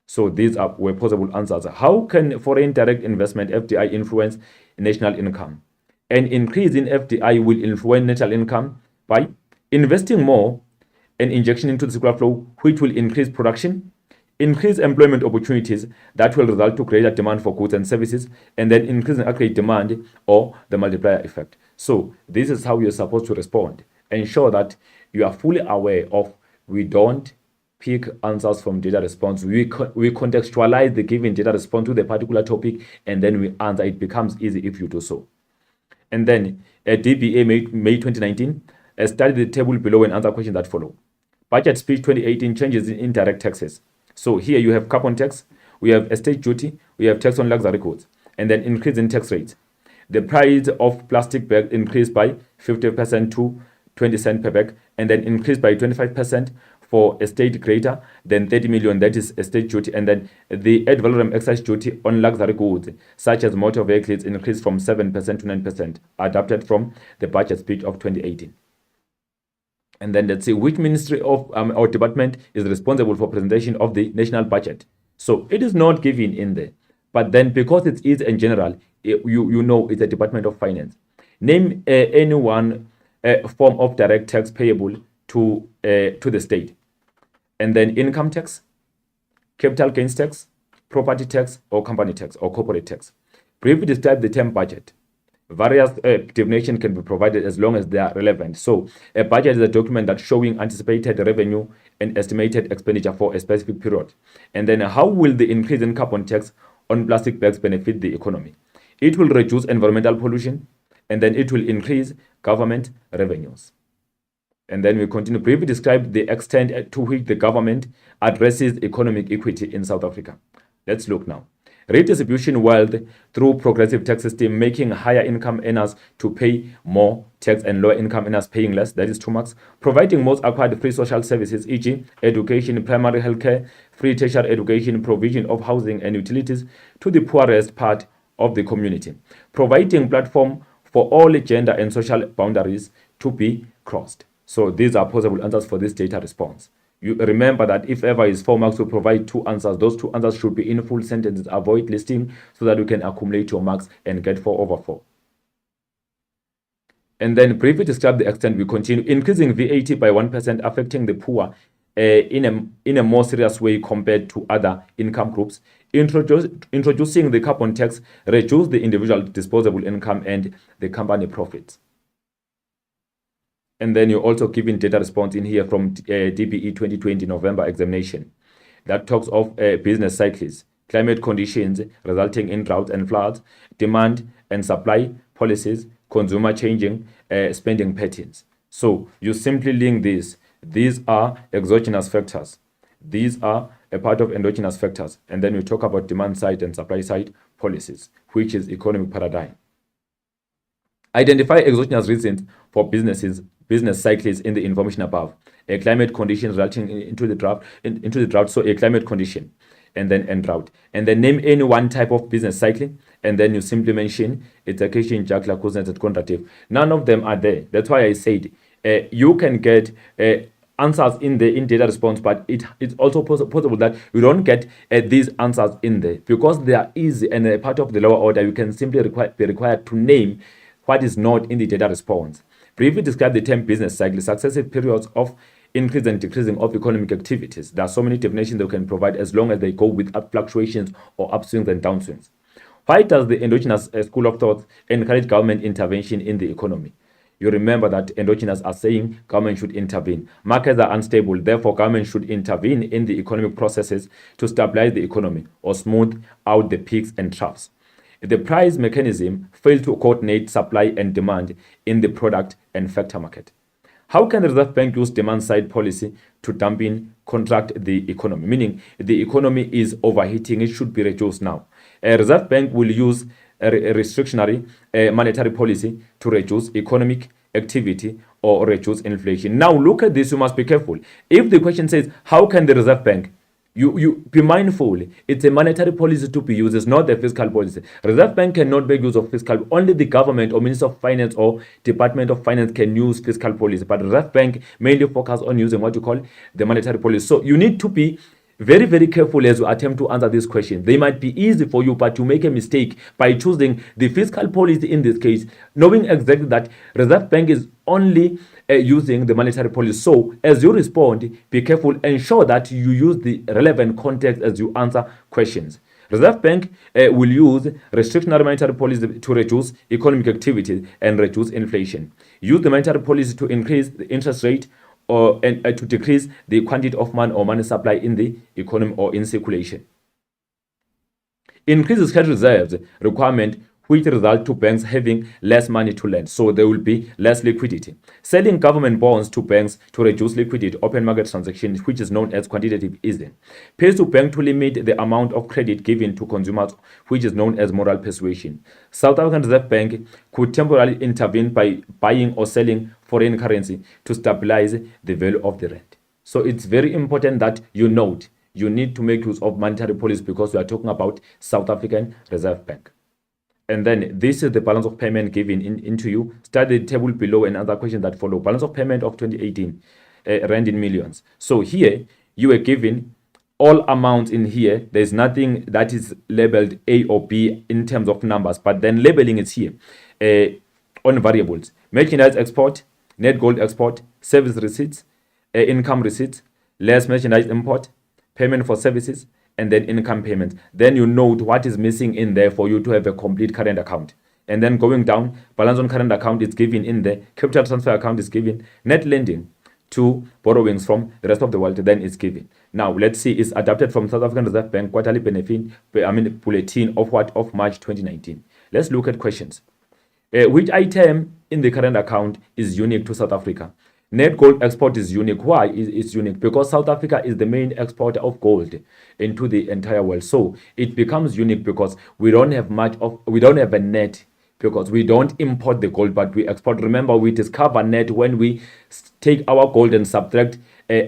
So these were possible answers. How can foreign direct investment, FDI, influence national income? An increase in FDI will influence national income by investing more and injection into the circular flow, which will increase production, increase employment opportunities that will result to greater demand for goods and services, and then increase in aggregate demand, or the multiplier effect. So this is how you're supposed to respond. Ensure that you are fully aware of, we don't pick answers from data response. We contextualize the given data response to the particular topic, and then we answer. It becomes easy if you do so. And then DBA May 2019, study the table below and answer questions that follow. Budget Speech 2018, changes in indirect taxes. So here you have carbon tax, we have estate duty, we have tax on luxury goods, and then increase in tax rates. The price of plastic bag increased by 50% to 20 cents per bag, and then increased by 25% for estate greater than 30 million, that is estate duty, and then the ad valorem excise duty on luxury goods such as motor vehicles increased from 7% to 9%, adapted from the budget speech of 2018. And then let's see which ministry of or department is responsible for presentation of the national budget. So it is not given in there, but then because it is in general, you know it's a Department of Finance. Name any one form of direct tax payable to the state, and then income tax, capital gains tax, property tax, or company tax, or corporate tax. Briefly describe the term budget. Various definitions can be provided as long as they are relevant. So a budget is a document that's showing anticipated revenue and estimated expenditure for a specific period. And then how will the increase in carbon tax on plastic bags benefit the economy? It will reduce environmental pollution, and then it will increase government revenues. And then we continue. Briefly describe the extent to which the government addresses economic equity in South Africa. Let's look now. Redistribution wealth through progressive tax system, making higher income earners to pay more tax and lower income earners paying less, that is 2 marks. Providing most acquired free social services, e.g. education, primary healthcare, free tertiary education, provision of housing and utilities to the poorest part of the community. Providing platform for all gender and social boundaries to be crossed. So these are possible answers for this data response. You remember that if ever is 4 marks, to provide 2 answers. Those 2 answers should be in full sentences. Avoid listing so that you can accumulate your marks and get 4 over 4. And then briefly describe the extent. We continue. Increasing VAT by 1% affecting the poor in a more serious way compared to other income groups. Introducing the carbon tax, reduce the individual disposable income and the company profits. And then you're also giving data response in here from DBE 2020 November examination that talks of business cycles, climate conditions resulting in drought and floods, demand and supply policies, consumer changing spending patterns. So you simply link this. These are exogenous factors. These are a part of endogenous factors. And then we talk about demand side and supply side policies, which is economic paradigm. Identify exogenous reasons for business cycles in the information above. A climate condition resulting into the drought. So a climate condition, and then drought. And then name any one type of business cycle, and then you simply mention it's a Kitchen, Jackler, Kuznets, and Contrative. None of them are there. That's why I said you can get answers in data response, but it's also possible that you don't get these answers in there because they are easy and a part of the lower order. You can simply be required to name what is not in the data response. Briefly describe the term business cycle, successive periods of increase and decreasing of economic activities. There are so many definitions they can provide as long as they go with up fluctuations or upswings and downswings. Why does the endogenous school of thought encourage government intervention in the economy? You remember that endogenous are saying government should intervene. Markets are unstable, therefore government should intervene in the economic processes to stabilize the economy or smooth out the peaks and troughs. The price mechanism failed to coordinate supply and demand in the product and factor market. How can the Reserve Bank use demand-side policy to dampen, contract the economy? Meaning the economy is overheating, it should be reduced now. A Reserve Bank will use a restrictionary monetary policy to reduce economic activity or reduce inflation. Now look at this, you must be careful. If the question says, how can the Reserve Bank, you be mindful, it's a monetary policy to be used, it's not the fiscal policy. Reserve Bank cannot make use of fiscal, only the government or Minister of Finance or Department of Finance can use fiscal policy, but Reserve Bank mainly focus on using what you call the monetary policy. So you need to be very, very careful as you attempt to answer this question. They might be easy for you, but you make a mistake by choosing the fiscal policy in this case, knowing exactly that Reserve Bank is only using the monetary policy. So as you respond, be careful, ensure that you use the relevant context as you answer questions. Reserve Bank will use restrictionary monetary policy to reduce economic activity and reduce inflation. Use the monetary policy to increase the interest rate or to decrease the quantity of money or money supply in the economy or in circulation. Increases cash reserves requirement, which result to banks having less money to lend, so there will be less liquidity. Selling government bonds to banks to reduce liquidity, open market transactions, which is known as quantitative easing. Pays to bank to limit the amount of credit given to consumers, which is known as moral persuasion. South African Reserve Bank could temporarily intervene by buying or selling foreign currency to stabilize the value of the rand. So it's very important that you note, you need to make use of monetary policy because we are talking about South African Reserve Bank. And then this is the balance of payment given into you. Study the table below and other questions that follow. Balance of payment of 2018, rand in millions. So here you are given all amounts in here. There's nothing that is labeled A or B in terms of numbers, but then labeling is here on variables. Merchandise export, net gold export, service receipts, income receipts, less merchandise import, payment for services, and then income payments. Then you note what is missing in there for you to have a complete current account. And then going down, balance on current account is given in there, capital transfer account is given, net lending to borrowings from the rest of the world then is given. Now let's see, it's adapted from South African Reserve Bank quarterly bulletin of of March 2019. Let's look at questions. Which item in the current account is unique to South Africa? Net gold export is unique. Why is unique? Because South Africa is the main exporter of gold into the entire world. So it becomes unique because we don't have a net, because we don't import the gold, but we export. Remember, we discover net when we take our gold and subtract,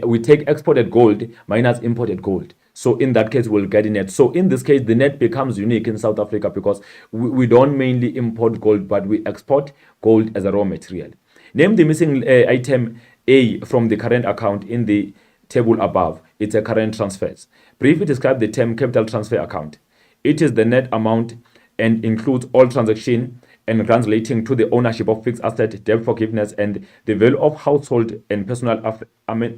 we take exported gold minus imported gold. So in that case, we'll get a net. So in this case, the net becomes unique in South Africa because we don't mainly import gold, but we export gold as a raw material. Name the missing item A from the current account in the table above. It's a current transfers. Briefly describe the term capital transfer account. It is the net amount and includes all transaction and translating to the ownership of fixed asset, debt forgiveness, and the value of household and personal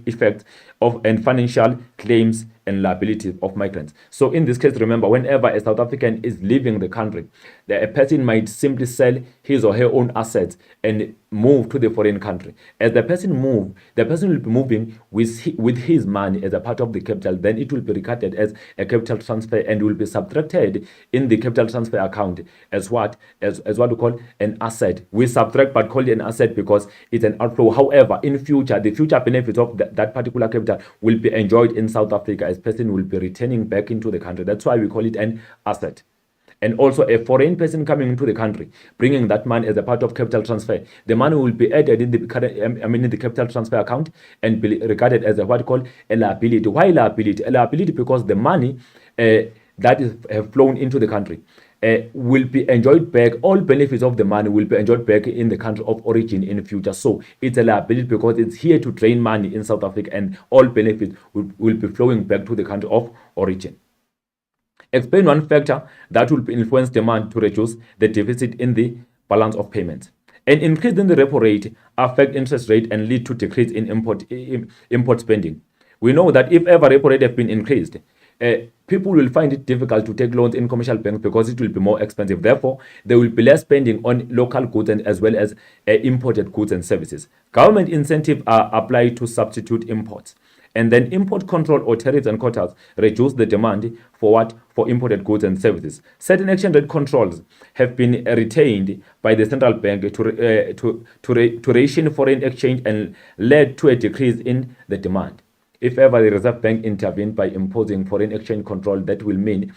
effects of and financial claims and liabilities of migrants. So in this case, remember, whenever a South African is leaving the country, a person might simply sell his or her own assets and move to the foreign country. As the person moves, the person will be moving with his money as a part of the capital. Then it will be regarded as a capital transfer and will be subtracted in the capital transfer account as what we call an asset. We subtract but call it an asset because it's an outflow. However, in future, the future benefits of that particular capital will be enjoyed in South Africa as person will be returning back into the country. That's why we call it an asset. And also a foreign person coming into the country, bringing that money as a part of capital transfer. The money will be added in the capital transfer account and be regarded as what we call a liability. Why liability? A liability because the money that is have flown into the country will be enjoyed back. All benefits of the money will be enjoyed back in the country of origin in the future. So it's a liability because it's here to drain money in South Africa, and all benefits will be flowing back to the country of origin. Explain one factor that will influence demand to reduce the deficit in the balance of payments. An increase in the repo rate affect interest rate and lead to decrease in import spending. We know that if ever repo rate have been increased, people will find it difficult to take loans in commercial banks because it will be more expensive. Therefore, there will be less spending on local goods and as well as imported goods and services. Government incentives are applied to substitute imports. And then import control or tariffs and quotas reduce the demand for imported goods and services. Certain exchange rate controls have been retained by the central bank to ration foreign exchange and led to a decrease in the demand. If ever the Reserve Bank intervened by imposing foreign exchange control, that will mean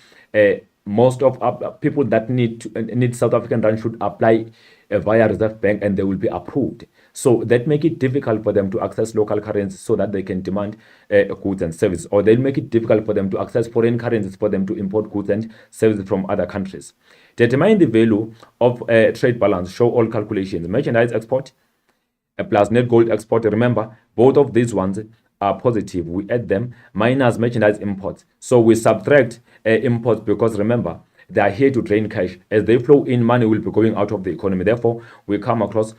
most of people that need South African rand should apply via Reserve Bank, and they will be approved. So that make it difficult for them to access local currencies so that they can demand goods and services, or they'll make it difficult for them to access foreign currencies for them to import goods and services from other countries. Determine the value of trade balance. Show all calculations. Merchandise export plus net gold export. Remember, both of these ones are positive. We add them minus merchandise imports. So we subtract imports because remember, they are here to drain cash. As they flow in, money will be going out of the economy. Therefore, we come across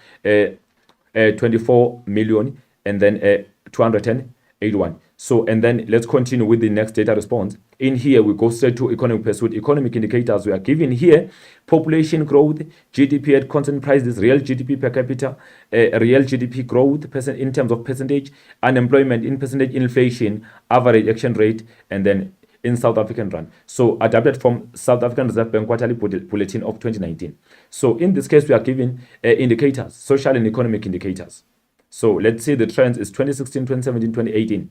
24 million and then 281. So, and then let's continue with the next data response. In here, we go straight to economic pursuit. Economic indicators we are given here: population growth, GDP at constant prices, real GDP per capita, real GDP growth in terms of percentage, unemployment in percentage, inflation, average exchange rate, and then in South African rand. So adapted from South African Reserve Bank quarterly bulletin of 2019. So in this case, we are given indicators, social and economic indicators. So let's say the trends is 2016, 2017, 2018.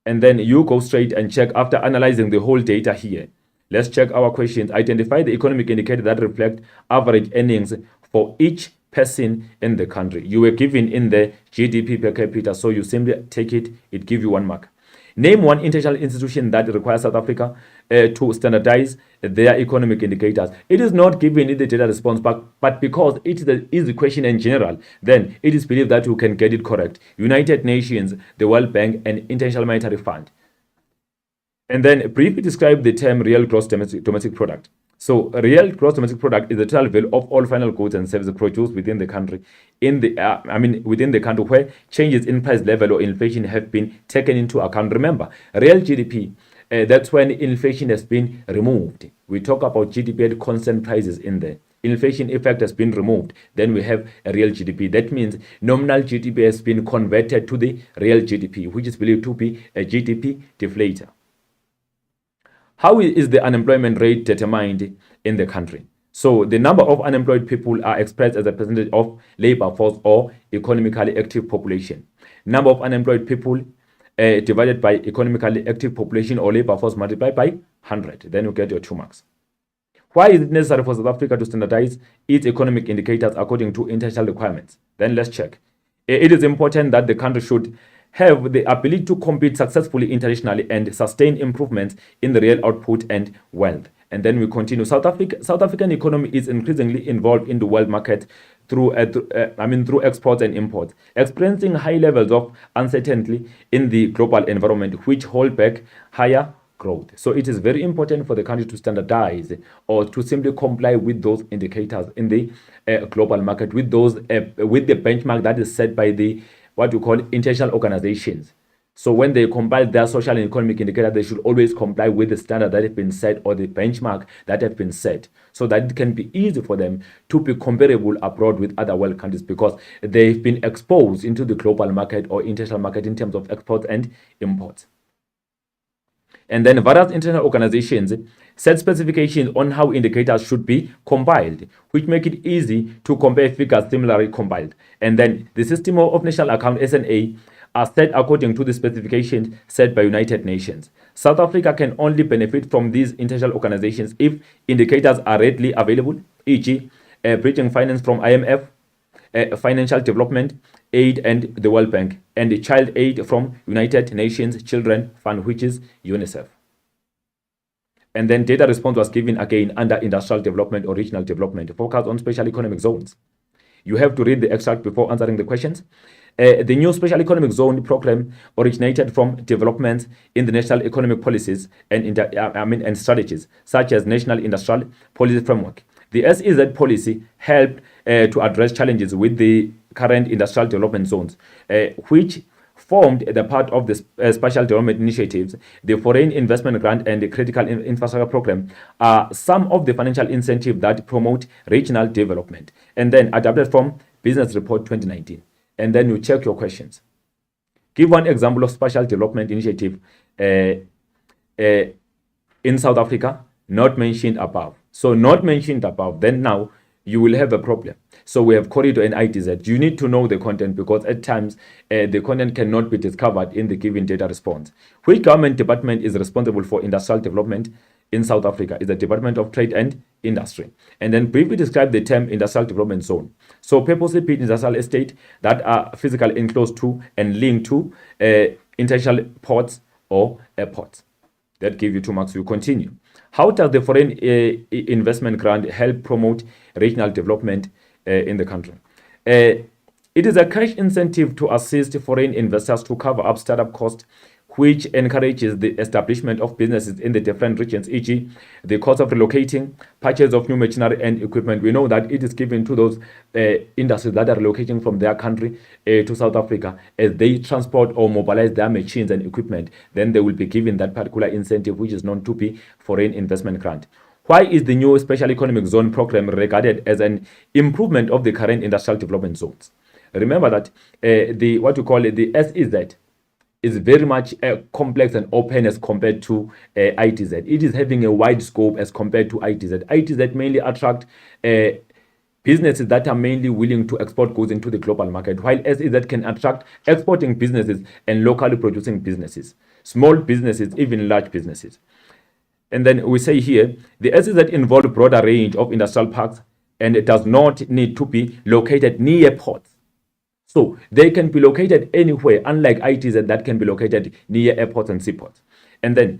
And then you go straight and check after analyzing the whole data here. Let's check our questions. Identify the economic indicator that reflect average earnings for each person in the country. You were given in the GDP per capita, so you simply take it, it gives you 1 mark. Name one international institution that requires South Africa to standardize their economic indicators. It is not given in the data response, but because it is an easy question in general, then it is believed that you can get it correct. United Nations, the World Bank, and International Monetary Fund. And then briefly describe the term real gross domestic product. So real gross domestic product is the total value of all final goods and services produced within the country, within the country where changes in price level or inflation have been taken into account. Remember, real GDP, that's when inflation has been removed. We talk about GDP at constant prices in there. Inflation effect has been removed. Then we have a real GDP. That means nominal GDP has been converted to the real GDP, which is believed to be a GDP deflator. How is the unemployment rate determined in the country? So the number of unemployed people are expressed as a percentage of labor force or economically active population. Number of unemployed people divided by economically active population or labor force multiplied by 100. Then you get your 2 marks. Why is it necessary for South Africa to standardize its economic indicators according to international requirements? Then let's check. It is important that the country should have the ability to compete successfully internationally and sustain improvements in the real output and wealth. And then we continue. South African economy is increasingly involved in the world market through exports and imports, experiencing high levels of uncertainty in the global environment, which hold back higher growth. So it is very important for the country to standardize or to simply comply with those indicators in the global market, with those with the benchmark that is set by the what you call international organizations. So when they compile their social and economic indicator, they should always comply with the standard that have been set or the benchmark that have been set, so that it can be easy for them to be comparable abroad with other world countries, because they've been exposed into the global market or international market in terms of exports and imports. And then various international organizations set specifications on how indicators should be compiled, which make it easy to compare figures similarly compiled. And then the System of National Account (SNA) are set according to the specifications set by United Nations. South Africa can only benefit from these international organizations if indicators are readily available, e.g., bridging finance from IMF, financial development aid and the World Bank, and child aid from United Nations Children Fund, which is UNICEF. And then data response was given again under industrial development or regional development, focus on special economic zones. You have to read the extract before answering the questions. The new special economic zone program originated from developments in the national economic policies and strategies, such as National Industrial Policy Framework. The SEZ policy helped to address challenges with the current industrial development zones, which formed the part of the Special Development Initiatives. The Foreign Investment Grant and the Critical Infrastructure Program are some of the financial incentives that promote regional development. And then adapted from Business Report 2019. And then you check your questions. Give one example of Special Development Initiative in South Africa, not mentioned above. So not mentioned above, then now you will have a problem. So we have corridor and ITZ. You need to know the content, because at times the content cannot be discovered in the given data response. Which government department is responsible for industrial development in South Africa is the Department of Trade and Industry. And then briefly describe the term industrial development zone. So purposely built industrial estate that are physically enclosed to and linked to international ports or airports. That give you 2 marks. You continue. How does the foreign investment grant help promote regional development in the country? It is a cash incentive to assist foreign investors to cover up startup costs, which encourages the establishment of businesses in the different regions, e.g., the cost of relocating, purchase of new machinery and equipment. We know that it is given to those industries that are relocating from their country to South Africa. As they transport or mobilize their machines and equipment, then they will be given that particular incentive, which is known to be foreign investment grant. Why is the new Special Economic Zone program regarded as an improvement of the current industrial development zones? Remember that the what we call it, the SEZ, is very much complex and open as compared to ITZ. It is having a wide scope as compared to ITZ. ITZ mainly attract businesses that are mainly willing to export goods into the global market, while SEZ can attract exporting businesses and locally producing businesses, small businesses, even large businesses. And then we say here, the SEZ involves a broader range of industrial parks, and it does not need to be located near ports. So they can be located anywhere, unlike ITZ that can be located near airports and seaports. And then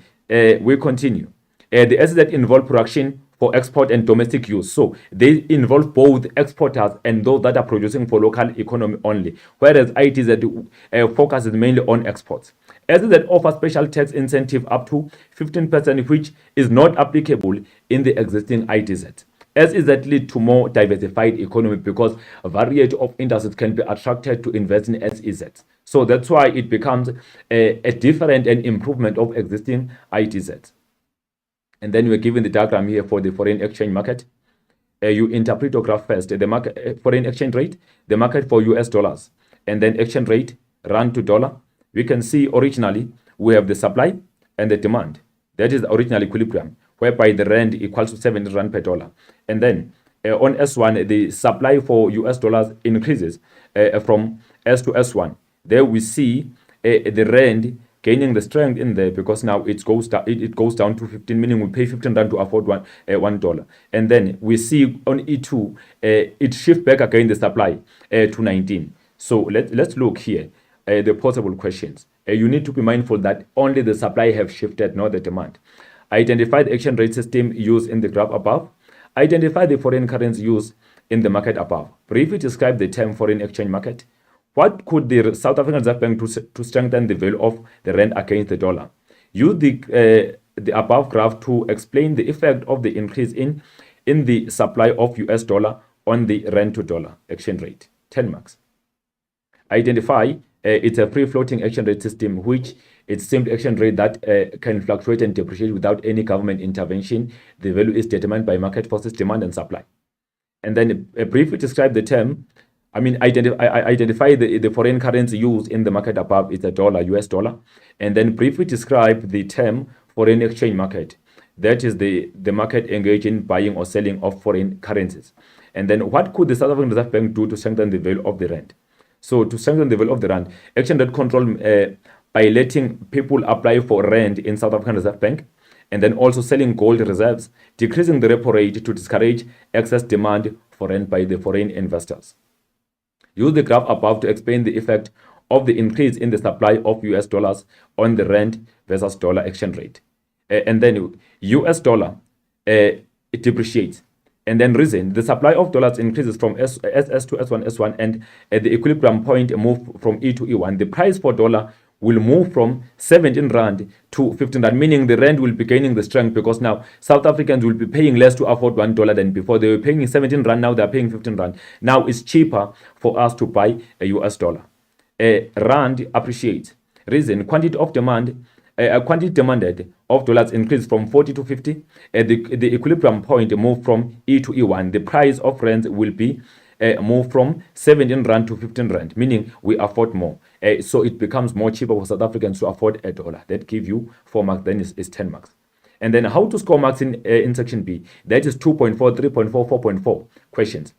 we continue. The SEZ involve production for export and domestic use. So they involve both exporters and those that are producing for local economy only, whereas ITZ focuses mainly on exports. SEZ offers special tax incentive up to 15%, which is not applicable in the existing ITZ. SEZ lead to more diversified economy because a variety of industries can be attracted to invest in SEZ. So that's why it becomes a different and improvement of existing ITZ. And then we're given the diagram here for the foreign exchange market. You interpret or graph first the market foreign exchange rate, the market for US dollars, and then exchange rate rand to dollar. We can see originally we have the supply and the demand. That is the original equilibrium, whereby the rand equals to 70 rand per dollar. And then on S1, the supply for US dollars increases from S to S1. There we see the rand gaining the strength in there because now it goes down to 15, meaning we pay 15 rand to afford $1. And then we see on E2, it shifts back again the supply to 19. So let's look here the possible questions. You need to be mindful that only the supply have shifted, not the demand. Identify the exchange rate system used in the graph above. Identify the foreign currency used in the market above. Briefly describe the term foreign exchange market. What could the South African Reserve Bank do to strengthen the value of the rand against the dollar? Use the above graph to explain the effect of the increase in the supply of US dollar on the rand to dollar exchange rate. 10 marks. Identify it's a free floating exchange rate system, which it's simple exchange rate that can fluctuate and depreciate without any government intervention. The value is determined by market forces, demand and supply. And then briefly describe the term. Identify the foreign currency used in the market above is the dollar, US dollar. And then briefly describe the term foreign exchange market. That is the market engaged in buying or selling of foreign currencies. And then what could the South African Reserve Bank do to strengthen the value of the rand? So to strengthen the value of the rand, exchange rate control by letting people apply for rand in South African Reserve Bank, and then also selling gold reserves, decreasing the repo rate to discourage excess demand for rand by the foreign investors. Use the graph above to explain the effect of the increase in the supply of US dollars on the rand versus dollar exchange rate. And then US dollar, it depreciates. And then reason, the supply of dollars increases from SS to S1, and at the equilibrium point move from E to E1. The price for dollar will move from 17 rand to 15 rand, meaning the rand will be gaining the strength because now South Africans will be paying less to afford $1 than before. They were paying 17 rand, now they're paying 15 rand. Now it's cheaper for us to buy a US dollar. Rand appreciates. Reason, quantity demanded of dollars increased from 40 to 50. The equilibrium point moved from E to E1. The price of rands will be moved from 17 rand to 15 rand, meaning we afford more. So it becomes more cheaper for South Africans to afford a dollar. That give you 4 marks, then is 10 marks. And then how to score marks in section B? That is 2.4, 3.4, 4.4 questions.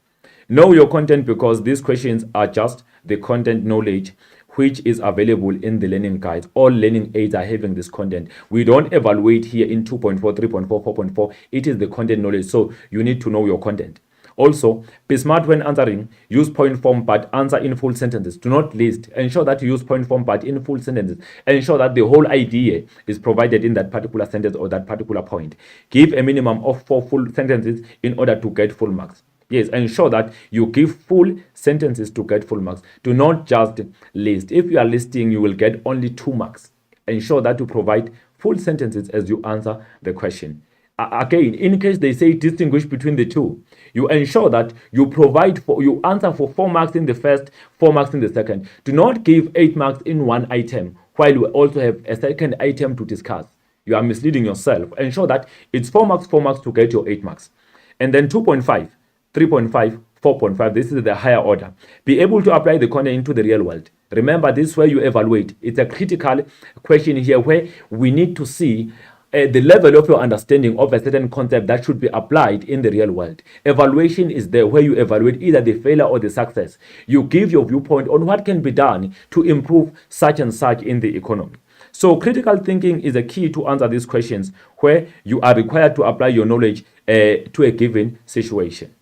Know your content, because these questions are just the content knowledge which is available in the learning guides. All learning aids are having this content. We don't evaluate here in 2.4, 3.4, 4.4. It is the content knowledge. So you need to know your content. Also, be smart when answering. Use point form but answer in full sentences. Do not list. Ensure that you use point form but in full sentences. Ensure that the whole idea is provided in that particular sentence or that particular point. Give a minimum of 4 full sentences in order to get full marks. Yes, ensure that you give full sentences to get full marks. Do not just list. If you are listing, you will get only 2 marks. Ensure that you provide full sentences as you answer the question. Again, in case they say distinguish between the two, you ensure that you answer for 4 marks in the first, 4 marks in the second. Do not give 8 marks in one item while you also have a second item to discuss. You are misleading yourself. Ensure that it's 4 marks to get your 8 marks. And then 2.5, 3.5, 4.5, this is the higher order. Be able to apply the content into the real world. Remember, this is where you evaluate. It's a critical question here where we need to see the level of your understanding of a certain concept that should be applied in the real world. Evaluation is there where you evaluate either the failure or the success. You give your viewpoint on what can be done to improve such and such in the economy. So critical thinking is a key to answer these questions where you are required to apply your knowledge to a given situation.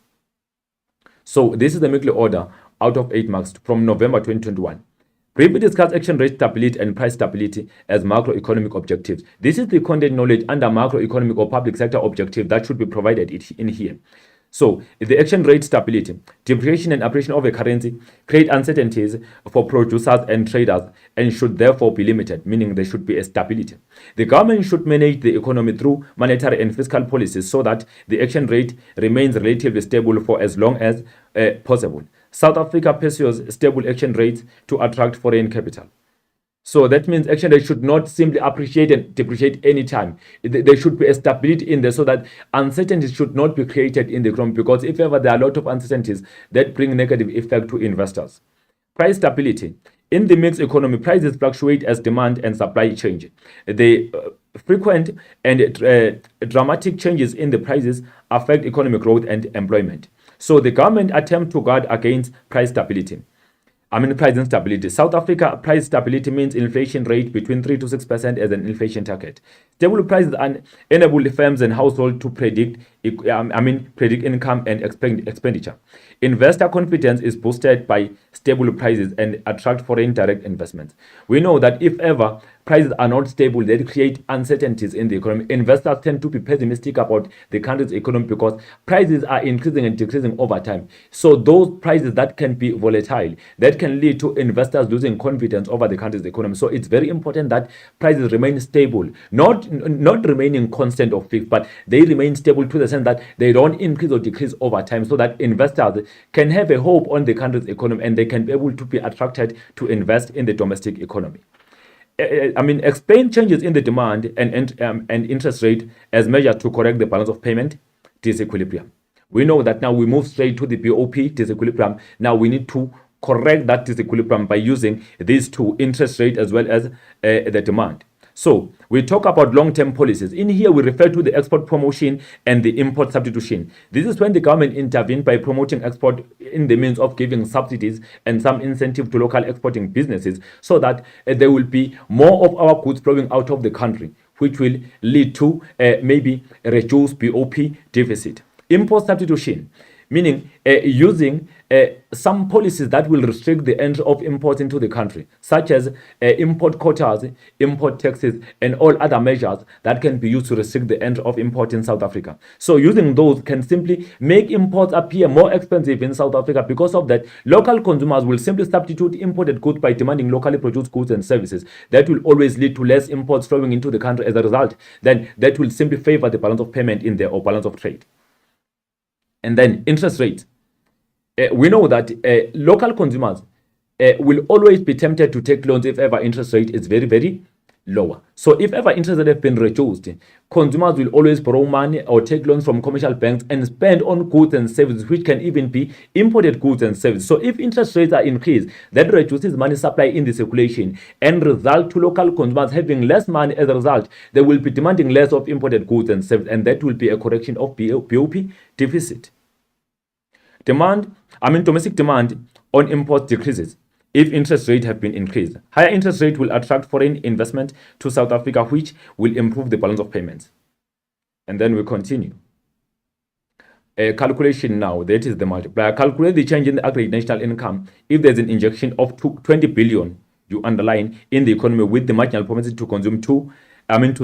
So this is the Mickley order out of 8 marks from November 2021. Briefly discuss exchange rate stability and price stability as macroeconomic objectives. This is the content knowledge under macroeconomic or public sector objective that should be provided in here. So, the exchange rate stability, depreciation and appreciation of a currency create uncertainties for producers and traders and should therefore be limited, meaning there should be a stability. The government should manage the economy through monetary and fiscal policies so that the exchange rate remains relatively stable for as long as possible. South Africa pursues stable exchange rates to attract foreign capital. So that means exchange rate should not simply appreciate and depreciate any time. There should be a stability in there so that uncertainties should not be created in the economy, because if ever there are a lot of uncertainties, that bring negative effect to investors. Price stability. In the mixed economy, prices fluctuate as demand and supply change. The frequent and dramatic changes in the prices affect economic growth and employment. So the government attempt to guard against price stability. Price instability. South Africa price stability means inflation rate between 3 to 6% as an inflation target. Stable prices enable firms and households to predict income and expenditure. Investor confidence is boosted by stable prices and attract foreign direct investments. We know that if ever prices are not stable, they create uncertainties in the economy. Investors tend to be pessimistic about the country's economy because prices are increasing and decreasing over time. So those prices that can be volatile, that can lead to investors losing confidence over the country's economy. So it's very important that prices remain stable, not remaining constant or fixed, but they remain stable to the sense that they don't increase or decrease over time, so that investors can have a hope on the country's economy and they can be able to be attracted to invest in the domestic economy. Explain changes in the demand and interest rate as measured to correct the balance of payment disequilibrium. We know that now we move straight to the BOP disequilibrium. Now we need to correct that disequilibrium by using these two, interest rate as well as the demand. So we talk about long-term policies. In here, we refer to the export promotion and the import substitution. This is when the government intervened by promoting export in the means of giving subsidies and some incentive to local exporting businesses so that there will be more of our goods flowing out of the country, which will lead to maybe reduced BOP deficit. Import substitution, meaning using some policies that will restrict the entry of imports into the country, such as import quotas, import taxes, and all other measures that can be used to restrict the entry of imports in South Africa. So using those can simply make imports appear more expensive in South Africa. Because of that, local consumers will simply substitute imported goods by demanding locally produced goods and services. That will always lead to less imports flowing into the country. As a result, then that will simply favor the balance of payment in there or balance of trade. And then interest rates. We know that local consumers will always be tempted to take loans if ever interest rate is very, very lower. So if ever interest rate have been reduced, consumers will always borrow money or take loans from commercial banks and spend on goods and services, which can even be imported goods and services. So if interest rates are increased, that reduces money supply in the circulation and result to local consumers having less money. As a result, they will be demanding less of imported goods and services, and that will be a correction of BOP deficit. Domestic demand on imports decreases. if interest rates have been increased. Higher interest rate will attract foreign investment to South Africa, which will improve the balance of payments. And then we continue. Calculation now, that is the multiplier. Calculate the change in the aggregate national income if there's an injection of 20 billion, you underline, in the economy with the marginal propensity to consume to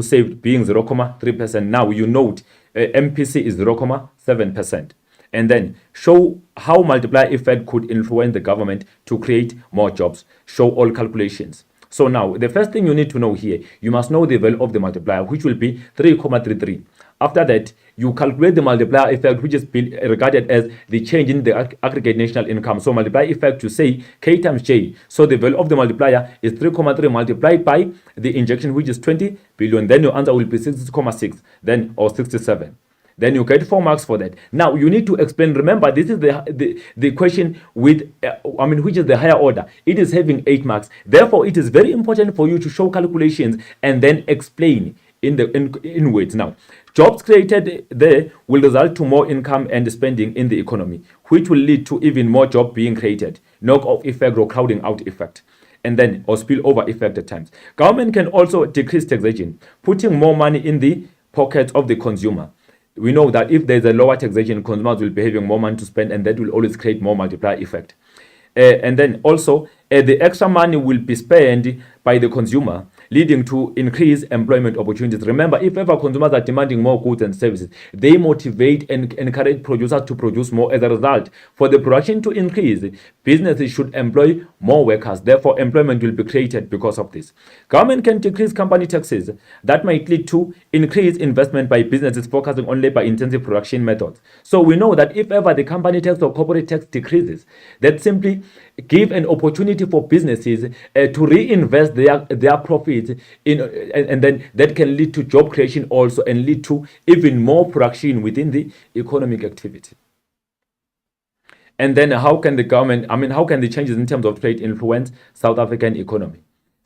save being 0.3%. Now you note MPC is 0.7%. And then show how multiplier effect could influence the government to create more jobs. Show all calculations. So now, the first thing you need to know here, you must know the value of the multiplier, which will be 3.33. After that, you calculate the multiplier effect, which is regarded as the change in the aggregate national income. So multiplier effect, you say K times J. So the value of the multiplier is 3.3 multiplied by the injection, which is 20 billion. Then your answer will be 60.6, then or 67. Then you get 4 marks for that. Now you need to explain. Remember, this is the question with which is the higher order. It is having 8 marks. Therefore, it is very important for you to show calculations and then explain in words. Now, jobs created there will result to more income and spending in the economy, which will lead to even more jobs being created. Knock-off effect or crowding out effect. And then or spillover effect at times. Government can also decrease taxation, putting more money in the pockets of the consumer. We know that if there's a lower taxation, consumers will be having more money to spend, and that will always create more multiplier effect. And then also, the extra money will be spent by the consumer, leading to increased employment opportunities. Remember, if ever consumers are demanding more goods and services, they motivate and encourage producers to produce more. As a result, for the production to increase, businesses should employ more workers. Therefore, employment will be created because of this. Government can decrease company taxes. That might lead to increased investment by businesses focusing on labor-intensive production methods. So we know that if ever the company tax or corporate tax decreases, that simply give an opportunity for businesses to reinvest their profits in, and then that can lead to job creation also and lead to even more production within the economic activity. And then how can the changes in terms of trade influence South African economy?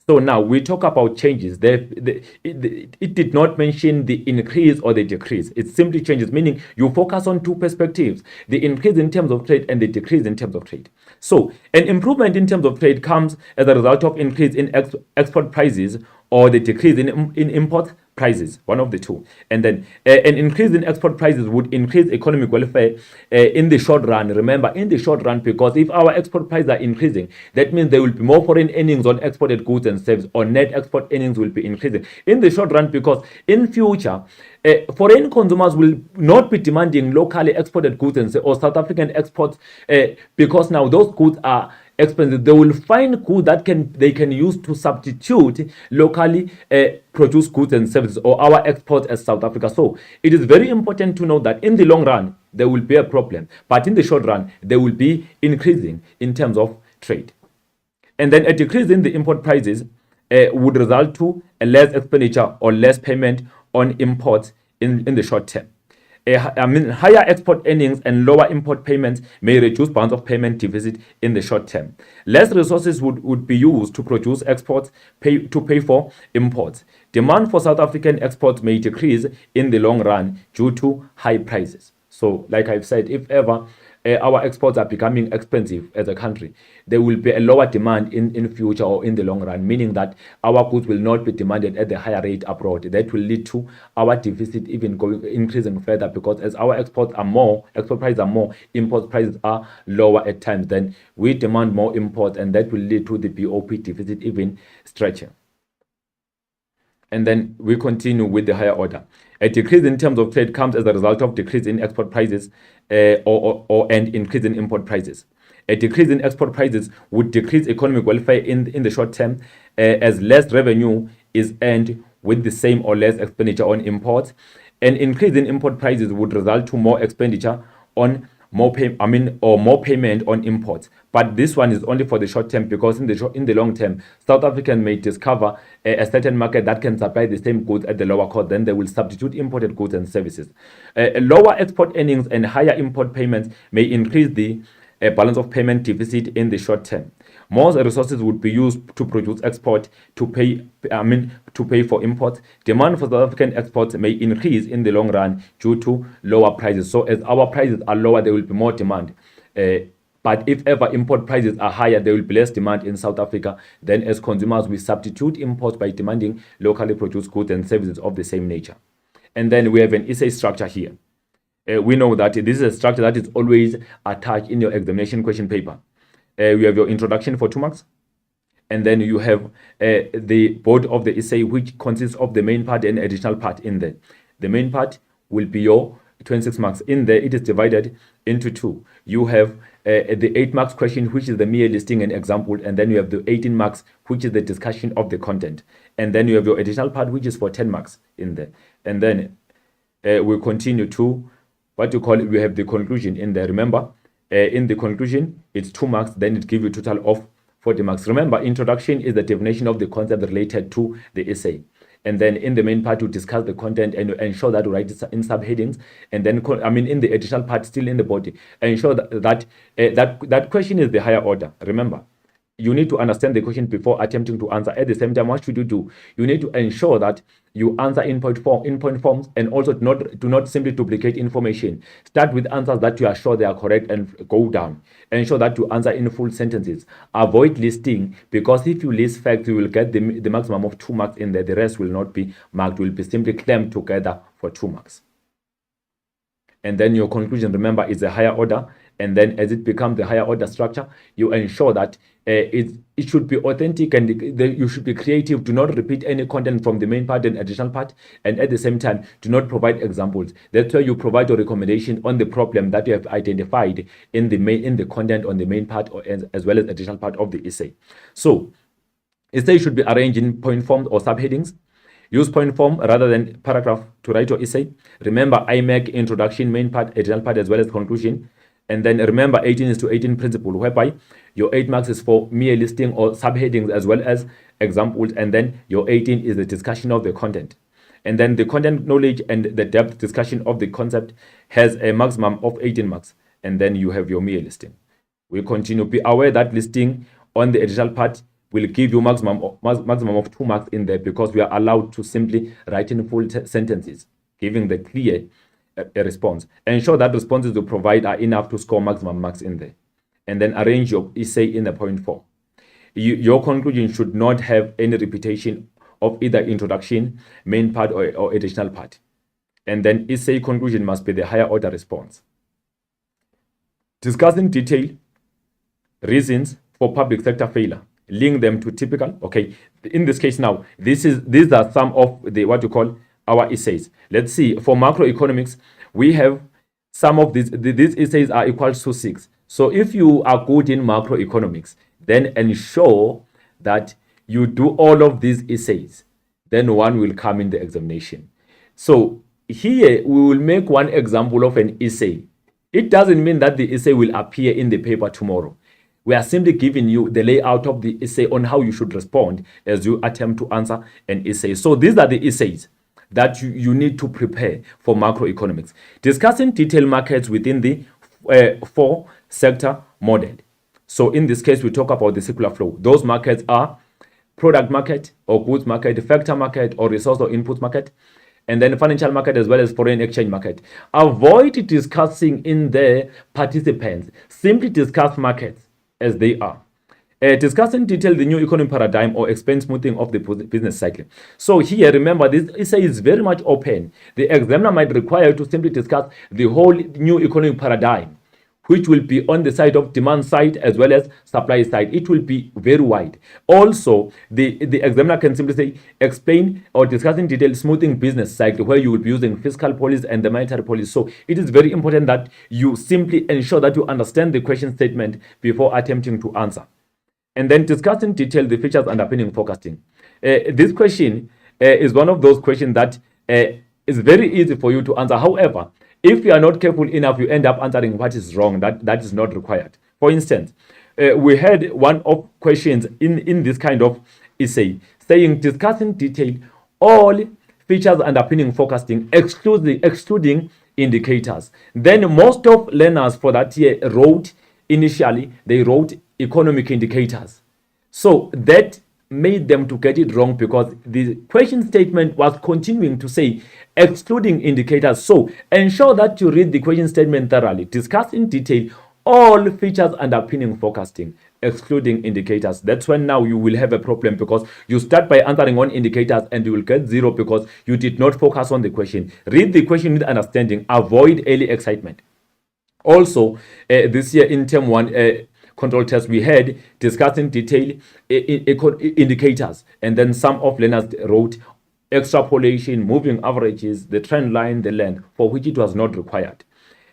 So now we talk about changes. It did not mention the increase or the decrease. It simply changes, meaning you focus on two perspectives, the increase in terms of trade and the decrease in terms of trade. So an improvement in terms of trade comes as a result of increase in export prices or the decrease in import prices, one of the two. And then an increase in export prices would increase economic welfare in the short run. Remember, in the short run, because if our export prices are increasing, that means there will be more foreign earnings on exported goods and services, or net export earnings will be increasing in the short run, because in future, foreign consumers will not be demanding locally exported goods or South African exports because now those goods are expensive. They will find goods that they can use to substitute locally produced goods and services or our exports as South Africa. So it is very important to know that in the long run there will be a problem, but in the short run there will be increasing in terms of trade. And then a decrease in the import prices would result to a less expenditure or less payment on imports in the short term. Higher export earnings and lower import payments may reduce balance of payment deficit in the short term. Less resources would be used to produce exports to pay for imports. Demand for South African exports may decrease in the long run due to high prices. So, like I've said, if ever our exports are becoming expensive as a country, there will be a lower demand in future or in the long run, meaning that our goods will not be demanded at the higher rate abroad. That will lead to our deficit even increasing further, because as our export prices are more, import prices are lower at times, then we demand more imports, and that will lead to the BOP deficit even stretching. And then we continue with the higher order. A decrease in terms of trade comes as a result of decrease in export prices and increase in import prices. A decrease in export prices would decrease economic welfare in the short term as less revenue is earned with the same or less expenditure on imports. An increase in import prices would result to more expenditure on more payment on imports. But this one is only for the short term, because in the long term, South African may discover a certain market that can supply the same goods at the lower cost. Then they will substitute imported goods and services. Lower export earnings and higher import payments may increase the balance of payment deficit in the short term. More resources would be used to produce export to pay for imports. Demand for South African exports may increase in the long run due to lower prices. So as our prices are lower, there will be more demand But if ever import prices are higher, there will be less demand in South Africa. Then as consumers, we substitute imports by demanding locally produced goods and services of the same nature. And then we have an essay structure here. We know that this is a structure that is always attached in your examination question paper. You have your introduction for 2 marks. And then you have the body of the essay, which consists of the main part and additional part in there. The main part will be your 26 marks. In there, it is divided into 2. You have the 8 marks question, which is the mere listing and example, and then you have the 18 marks, which is the discussion of the content. And then you have your additional part, which is for 10 marks in there. And then we'll continue to what you call it, we have the conclusion in there. Remember, in the conclusion, it's 2 marks, then it gives you a total of 40 marks. Remember, introduction is the definition of the concept related to the essay. And then in the main part, you discuss the content and you ensure that you write it in subheadings. And then, in the additional part, still in the body, ensure that question is the higher order. Remember, you need to understand the question before attempting to answer. At the same time, what should you do? You need to ensure that you answer in point forms, and also do not simply duplicate information. Start with answers that you are sure they are correct and go down. Ensure that you answer in full sentences. Avoid listing, because if you list facts, you will get the maximum of 2 marks in there. The rest will not be marked, will be simply clamped together for 2 marks. And then your conclusion, remember, is a higher order. And then as it becomes the higher order structure, you ensure that it should be authentic, and you should be creative. Do not repeat any content from the main part and additional part. And at the same time, do not provide examples. That's why you provide your recommendation on the problem that you have identified in the content on the main part, or as well as additional part of the essay. So essay should be arranged in point forms or subheadings. Use point form rather than paragraph to write your essay. Remember, IMAC, introduction, main part, additional part, as well as conclusion. And then remember 18:18 principle, whereby your 8 marks is for mere listing or subheadings as well as examples. And then your 18 is the discussion of the content. And then the content knowledge and the depth discussion of the concept has a maximum of 18 marks. And then you have your mere listing. We continue. Be aware that listing on the additional part will give you maximum of 2 marks in there, because we are allowed to simply write in full sentences, giving the clear response. Ensure that responses you provide are enough to score maximum marks in there. And then arrange your essay in the point form. Your conclusion should not have any repetition of either introduction, main part, or additional part. And then essay conclusion must be the higher order response. Discuss in detail reasons for public sector failure. Link them to typical. Okay, in this case now, these are some of the what you call our essays. Let's see, for macroeconomics, we have some of these essays are equal to 6. So if you are good in macroeconomics, then ensure that you do all of these essays. Then one will come in the examination. So here we will make one example of an essay. It doesn't mean that the essay will appear in the paper tomorrow. We are simply giving you the layout of the essay on how you should respond as you attempt to answer an essay. So these are the essays that you need to prepare for macroeconomics. Discussing detailed markets within the 4-sector model. So in this case, we talk about the circular flow. Those markets are product market or goods market, factor market or resource or input market, and then financial market as well as foreign exchange market. Avoid discussing in the participants. Simply discuss markets as they are. Discuss in detail the new economic paradigm or explain smoothing of the business cycle. So here, remember, this essay is very much open. The examiner might require you to simply discuss the whole new economic paradigm, which will be on the side of demand side as well as supply side. It will be very wide. Also, the examiner can simply say, explain or discuss in detail smoothing business cycle, where you will be using fiscal policy and the monetary policy. So it is very important that you simply ensure that you understand the question statement before attempting to answer. And then discuss in detail the features underpinning forecasting. This question is one of those questions that is very easy for you to answer. However, if you are not careful enough, you end up answering what is wrong. That is not required. For instance, we had one of questions in this kind of essay saying, discuss in detail all features underpinning forecasting, excluding indicators. Then most of learners for that year wrote economic indicators. So that made them to get it wrong, because the question statement was continuing to say excluding indicators. So ensure that you read the question statement thoroughly. Discuss in detail all features underpinning forecasting, excluding indicators. That's when now you will have a problem, because you start by answering on indicators and you will get 0 because you did not focus on the question. Read the question with understanding. Avoid early excitement. Also, this year in term 1 control test, we had discussed in detail indicators, and then some of learners wrote extrapolation, moving averages, the trend line, the length, for which it was not required.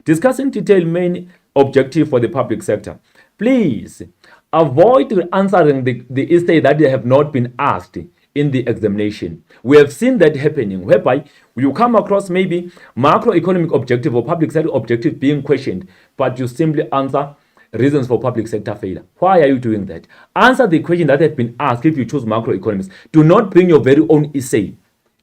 Discuss in detail main objective for the public sector. Please avoid answering the essay that they have not been asked in the examination. We have seen that happening, whereby you come across maybe macroeconomic objective or public sector objective being questioned, but you simply answer reasons for public sector failure. Why are you doing that? Answer the question that has been asked if you choose macroeconomics. Do not bring your very own essay.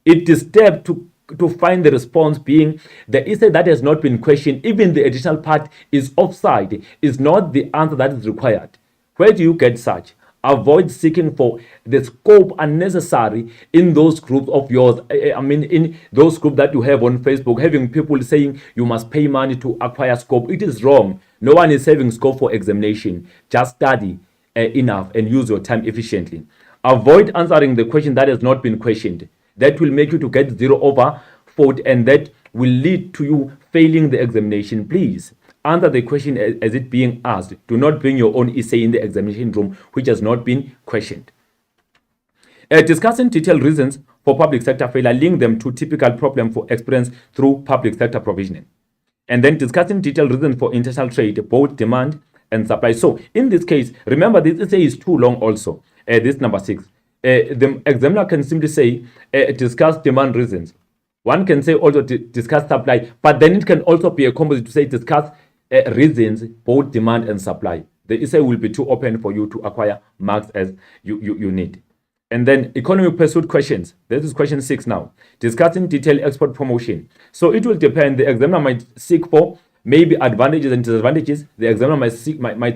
It is step to find the response being the essay that has not been questioned, even the additional part is offside, is not the answer that is required. Where do you get such? Avoid seeking for the scope unnecessary in those groups of yours. In those groups that you have on Facebook, having people saying you must pay money to acquire scope. It is wrong. No one is having scope for examination. Just study enough and use your time efficiently. Avoid answering the question that has not been questioned. That will make you to get 0 over 4, and that will lead to you failing the examination. Please answer the question as it being asked. Do not bring your own essay in the examination room which has not been questioned. Discussing detailed reasons for public sector failure, link them to typical problem for experience through public sector provisioning. And then discussing detailed reasons for international trade, both demand and supply. So in this case, remember this essay is too long also. This number 6. The examiner can simply say, discuss demand reasons. One can say also discuss supply, but then it can also be a composite to say discuss reasons, both demand and supply. The essay will be too open for you to acquire marks as you need. And then economic pursuit questions. This is question 6 now. Discussing detailed export promotion. So it will depend. The examiner might seek for maybe advantages and disadvantages. The examiner might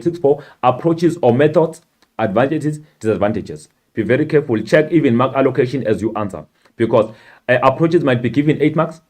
seek for approaches or methods, advantages, disadvantages. Be very careful. Check even mark allocation as you answer, because approaches might be given 8 marks,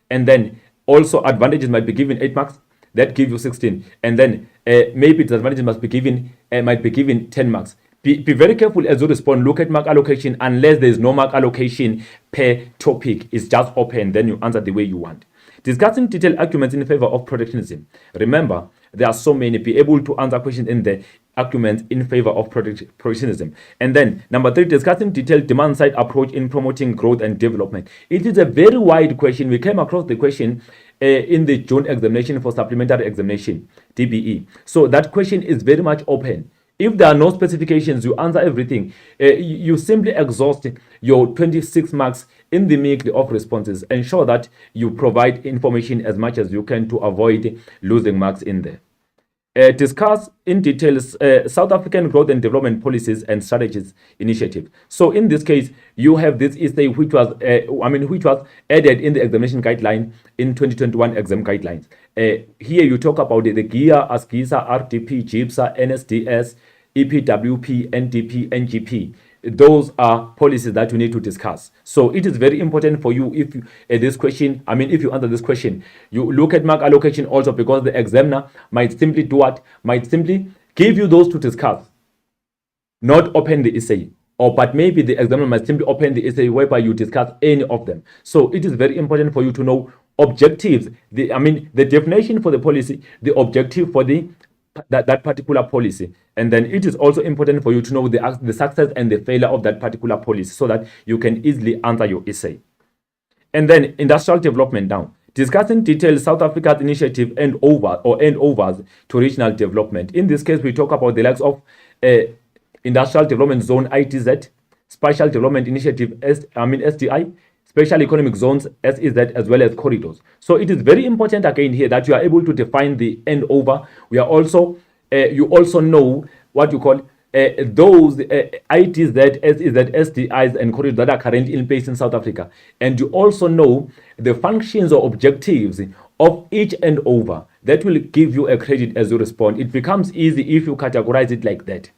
and then also advantages might be given 8 marks. That give you 16, and then maybe disadvantages might be given 10 marks. Be very careful as you respond. Look at mark allocation. Unless there is no mark allocation per topic, it's just open, then you answer the way you want. Discussing detailed arguments in favor of protectionism. Remember, there are so many. Be able to answer questions in the arguments in favor of protectionism. And then number 3, discussing detailed demand side approach in promoting growth and development. It is a very wide question. We came across the question in the June examination for supplementary examination, DBE. So that question is very much open. If there are no specifications, you answer everything. You simply exhaust your 26 marks in the mix of responses. Ensure that you provide information as much as you can to avoid losing marks in there. Discuss in detail South African growth and development policies and strategies initiative. So in this case, you have this essay which was added in the examination guideline in 2021 exam guidelines. Here you talk about the GIA, ASGISA, RDP, GIPSA, NSDS, EPWP, NDP, NGP. Those are policies that you need to discuss. So it is very important for you if you, if you answer this question, you look at mark allocation also, because the examiner might simply do what? Might simply give you those to discuss, not open the essay. But maybe the examiner might simply open the essay whereby you discuss any of them. So it is very important for you to know objectives, the definition for the policy, the objective for that particular policy, and then it is also important for you to know the success and the failure of that particular policy, so that you can easily answer your essay. And then industrial development now. Discussing detail South Africa's initiative and overs to regional development. In this case, we talk about the likes of Industrial Development Zone ITZ, Spatial Development Initiative SDI, Special Economic Zones SEZ, as well as corridors. So it is very important again here that you are able to define the and over. We are also you also know what you call those ITZ, SEZ, SDIs, and corridors that are currently in place in South Africa, and you also know the functions or objectives of each and over. That will give you a credit as you respond. It becomes easy if you categorize it like that.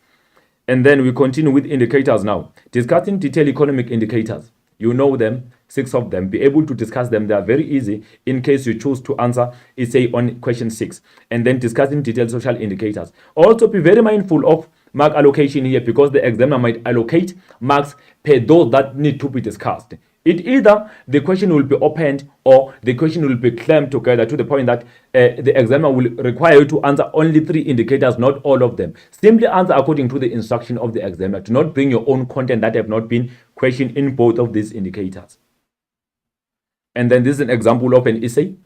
And then we continue with indicators now. Discussing detailed economic indicators. You know them, 6 of them. Be able to discuss them. They are very easy in case you choose to answer, say, on question 6. And then discussing detailed social indicators. Also, be very mindful of mark allocation here, because the examiner might allocate marks per those that need to be discussed. It either the question will be opened or the question will be clamped together to the point that the examiner will require you to answer only 3 indicators, not all of them. Simply answer according to the instruction of the examiner. Do not bring your own content that have not been questioned in both of these indicators. And then this is an example of an essay.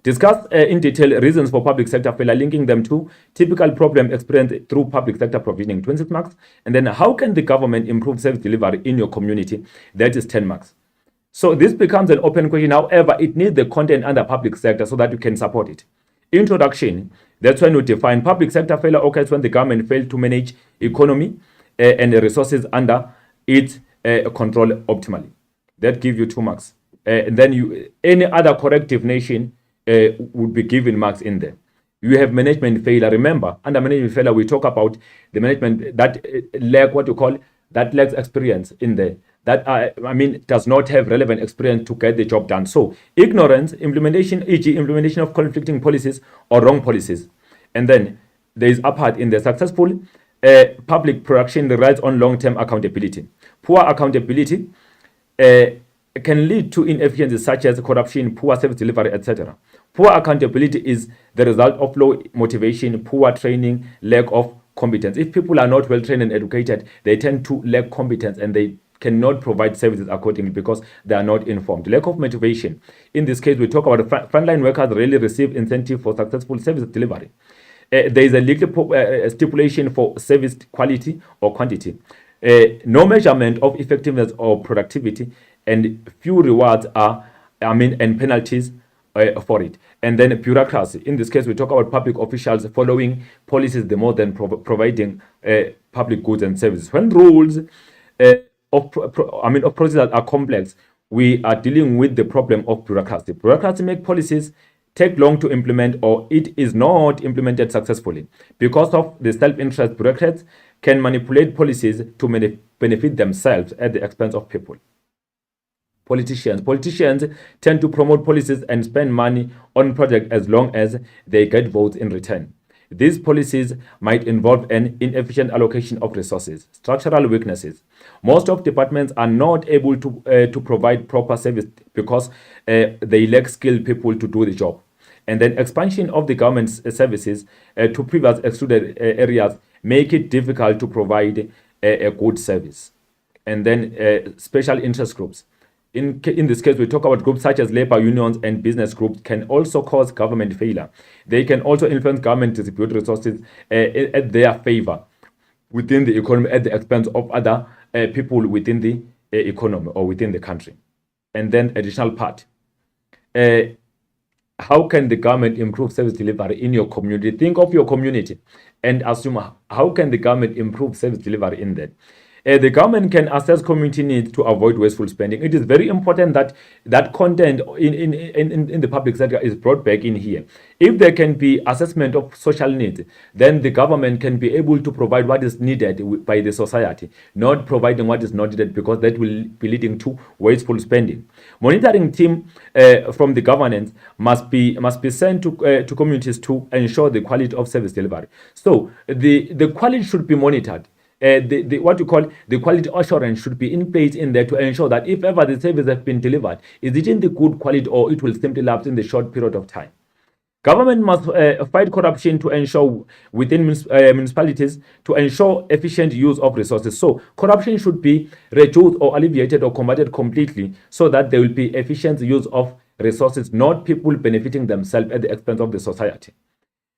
Discuss in detail reasons for public sector failure, linking them to typical problem experienced through public sector provisioning, 26 marks. And then how can the government improve service delivery in your community? That is 10 marks. So this becomes an open question. However, it needs the content under public sector so that you can support it. Introduction, that's when we define public sector failure occurs when the government fails to manage economy and the resources under its control optimally. That gives you 2 marks. And then any other corrective nation would be given marks in there. You have management failure. Remember, under management failure, we talk about the management that lacks experience in there. That does not have relevant experience to get the job done. So ignorance, implementation, e.g. implementation of conflicting policies or wrong policies. And then there is apart in the successful public production relies on long-term accountability. Poor accountability can lead to inefficiencies such as corruption, poor service delivery, etc. Poor accountability is the result of low motivation, poor training, lack of competence. If people are not well trained and educated, they tend to lack competence and they cannot provide services accordingly because they are not informed. Lack of motivation. In this case, we talk about frontline workers really receive incentive for successful service delivery. There is a legal stipulation for service quality or quantity. No measurement of effectiveness or productivity, and few rewards and penalties for it. And then bureaucracy. In this case, we talk about public officials following policies the more than providing public goods and services. When rules of procedures are complex, we are dealing with the problem of bureaucracy. Bureaucracy make policies take long to implement, or it is not implemented successfully. Because of the self-interest, bureaucrats can manipulate policies to benefit themselves at the expense of people. Politicians tend to promote policies and spend money on projects as long as they get votes in return. These policies might involve an inefficient allocation of resources. Structural weaknesses. Most of departments are not able to provide proper service because they lack skilled people to do the job. And then expansion of the government's services to previous excluded areas make it difficult to provide a good service. And then special interest groups. In this case, we talk about groups such as labor unions and business groups can also cause government failure. They can also influence government to distribute resources at their favor within the economy at the expense of other people within the economy or within the country. And then additional part. How can the government improve service delivery in your community? Think of your community and assume how can the government improve service delivery in that. The government can assess community needs to avoid wasteful spending. It is very important that content in the public sector is brought back in here. If there can be assessment of social needs, then the government can be able to provide what is needed by the society, not providing what is not needed, because that will be leading to wasteful spending. Monitoring team from the governance must be sent to communities to ensure the quality of service delivery. So the quality should be monitored. What you call the quality assurance should be in place in there to ensure that if ever the service has been delivered, is it in the good quality or it will simply lapse in the short period of time. Government must fight corruption to ensure within municipalities to ensure efficient use of resources. So corruption should be reduced or alleviated or combated completely so that there will be efficient use of resources, not people benefiting themselves at the expense of the society.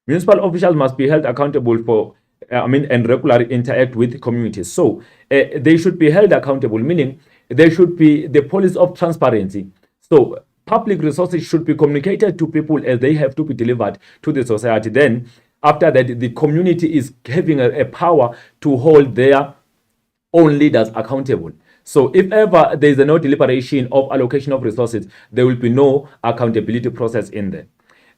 Municipal officials must be held accountable for and regularly interact with communities. So they should be held accountable, meaning there should be the policy of transparency. So public resources should be communicated to people as they have to be delivered to the society. Then after that, the community is having a power to hold their own leaders accountable. So if ever there is no deliberation of allocation of resources, there will be no accountability process in there.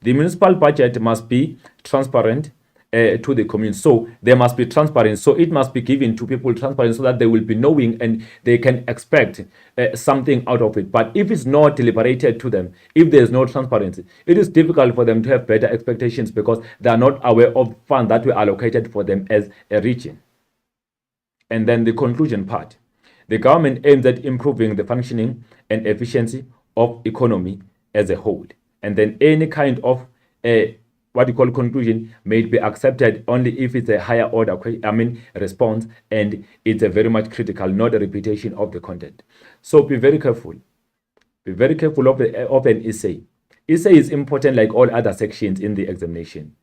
The municipal budget must be transparent to the community. So there must be transparency. So it must be given to people transparent so that they will be knowing and they can expect something out of it. But if it's not deliberated to them, if there's no transparency, it is difficult for them to have better expectations because they are not aware of funds that were allocated for them as a region. And then the conclusion part. The government aims at improving the functioning and efficiency of economy as a whole. And then any kind of what you call conclusion may be accepted only if it's a higher order response and it's a very much critical, not a repetition of the content. So be very careful. Be very careful of an essay. Essay is important like all other sections in the examination.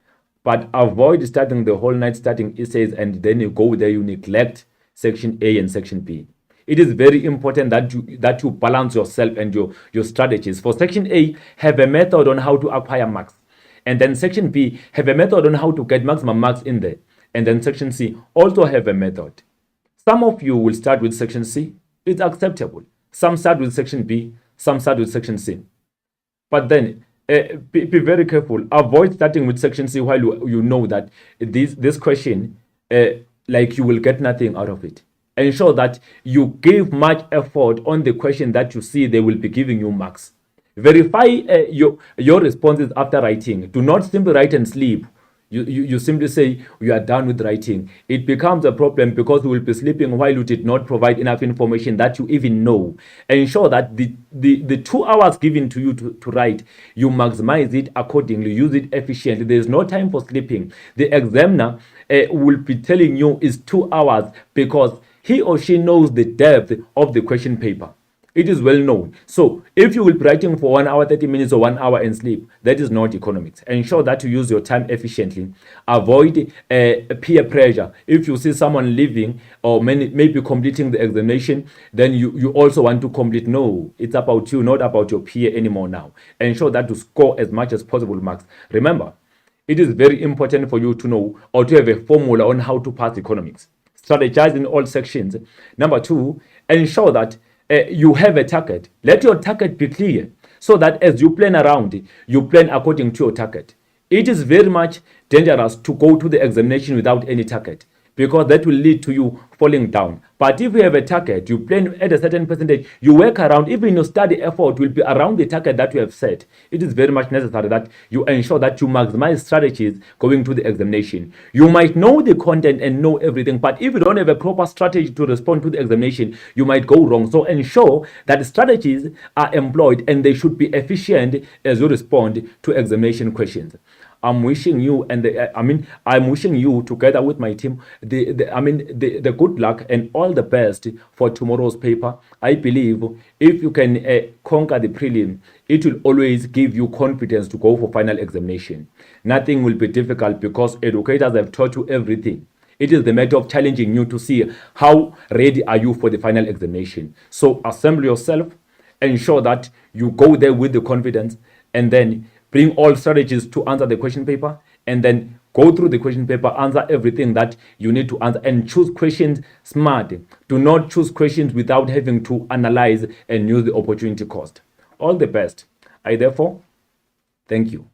But avoid starting the whole night studying essays and then you go there, you neglect section A and section B. It is very important that you balance yourself and your strategies. For section A, have a method on how to acquire marks. And then section B, have a method on how to get maximum marks in there. And then section C, also have a method. Some of you will start with section C. It's acceptable. Some start with section B. Some start with section C. But then, be very careful. Avoid starting with section C while you know that this question, like you will get nothing out of it. Ensure that you give much effort on the question that you see they will be giving you marks. Verify your responses after writing. Do not simply write and sleep. You simply say you are done with writing. It becomes a problem because you will be sleeping while you did not provide enough information that you even know. Ensure that the 2 hours given to you to write, you maximize it accordingly, use it efficiently. There is no time for sleeping. The examiner will be telling you is 2 hours because he or she knows the depth of the question paper. It is well known. So if you will be writing for 1 hour, 30 minutes or 1 hour and sleep, that is not economics. Ensure that you use your time efficiently. Avoid peer pressure. If you see someone leaving or maybe completing the examination, then you also want to complete. No, it's about you, not about your peer anymore now. Ensure that you score as much as possible marks. Remember, it is very important for you to know or to have a formula on how to pass economics. Strategize in all sections. Number 2, ensure that you have a target. Let your target be clear so that as you plan around, you plan according to your target. It is very much dangerous to go to the examination without any target because that will lead to you falling down. But if you have a target, you plan at a certain percentage, you work around, even your study effort will be around the target that you have set. It is very much necessary that you ensure that you maximize strategies going to the examination. You might know the content and know everything, but if you don't have a proper strategy to respond to the examination, you might go wrong. So ensure that strategies are employed and they should be efficient as you respond to examination questions. I'm wishing you I'm wishing you together with my team the good luck and all the best for tomorrow's paper. I believe if you can conquer the prelim, it will always give you confidence to go for final examination. Nothing will be difficult because educators have taught you everything. It is the matter of challenging you to see how ready are you for the final examination. So assemble yourself, ensure that you go there with the confidence, and then bring all strategies to answer the question paper, and then go through the question paper, answer everything that you need to answer, and choose questions smart. Do not choose questions without having to analyze and use the opportunity cost. All the best. I therefore thank you.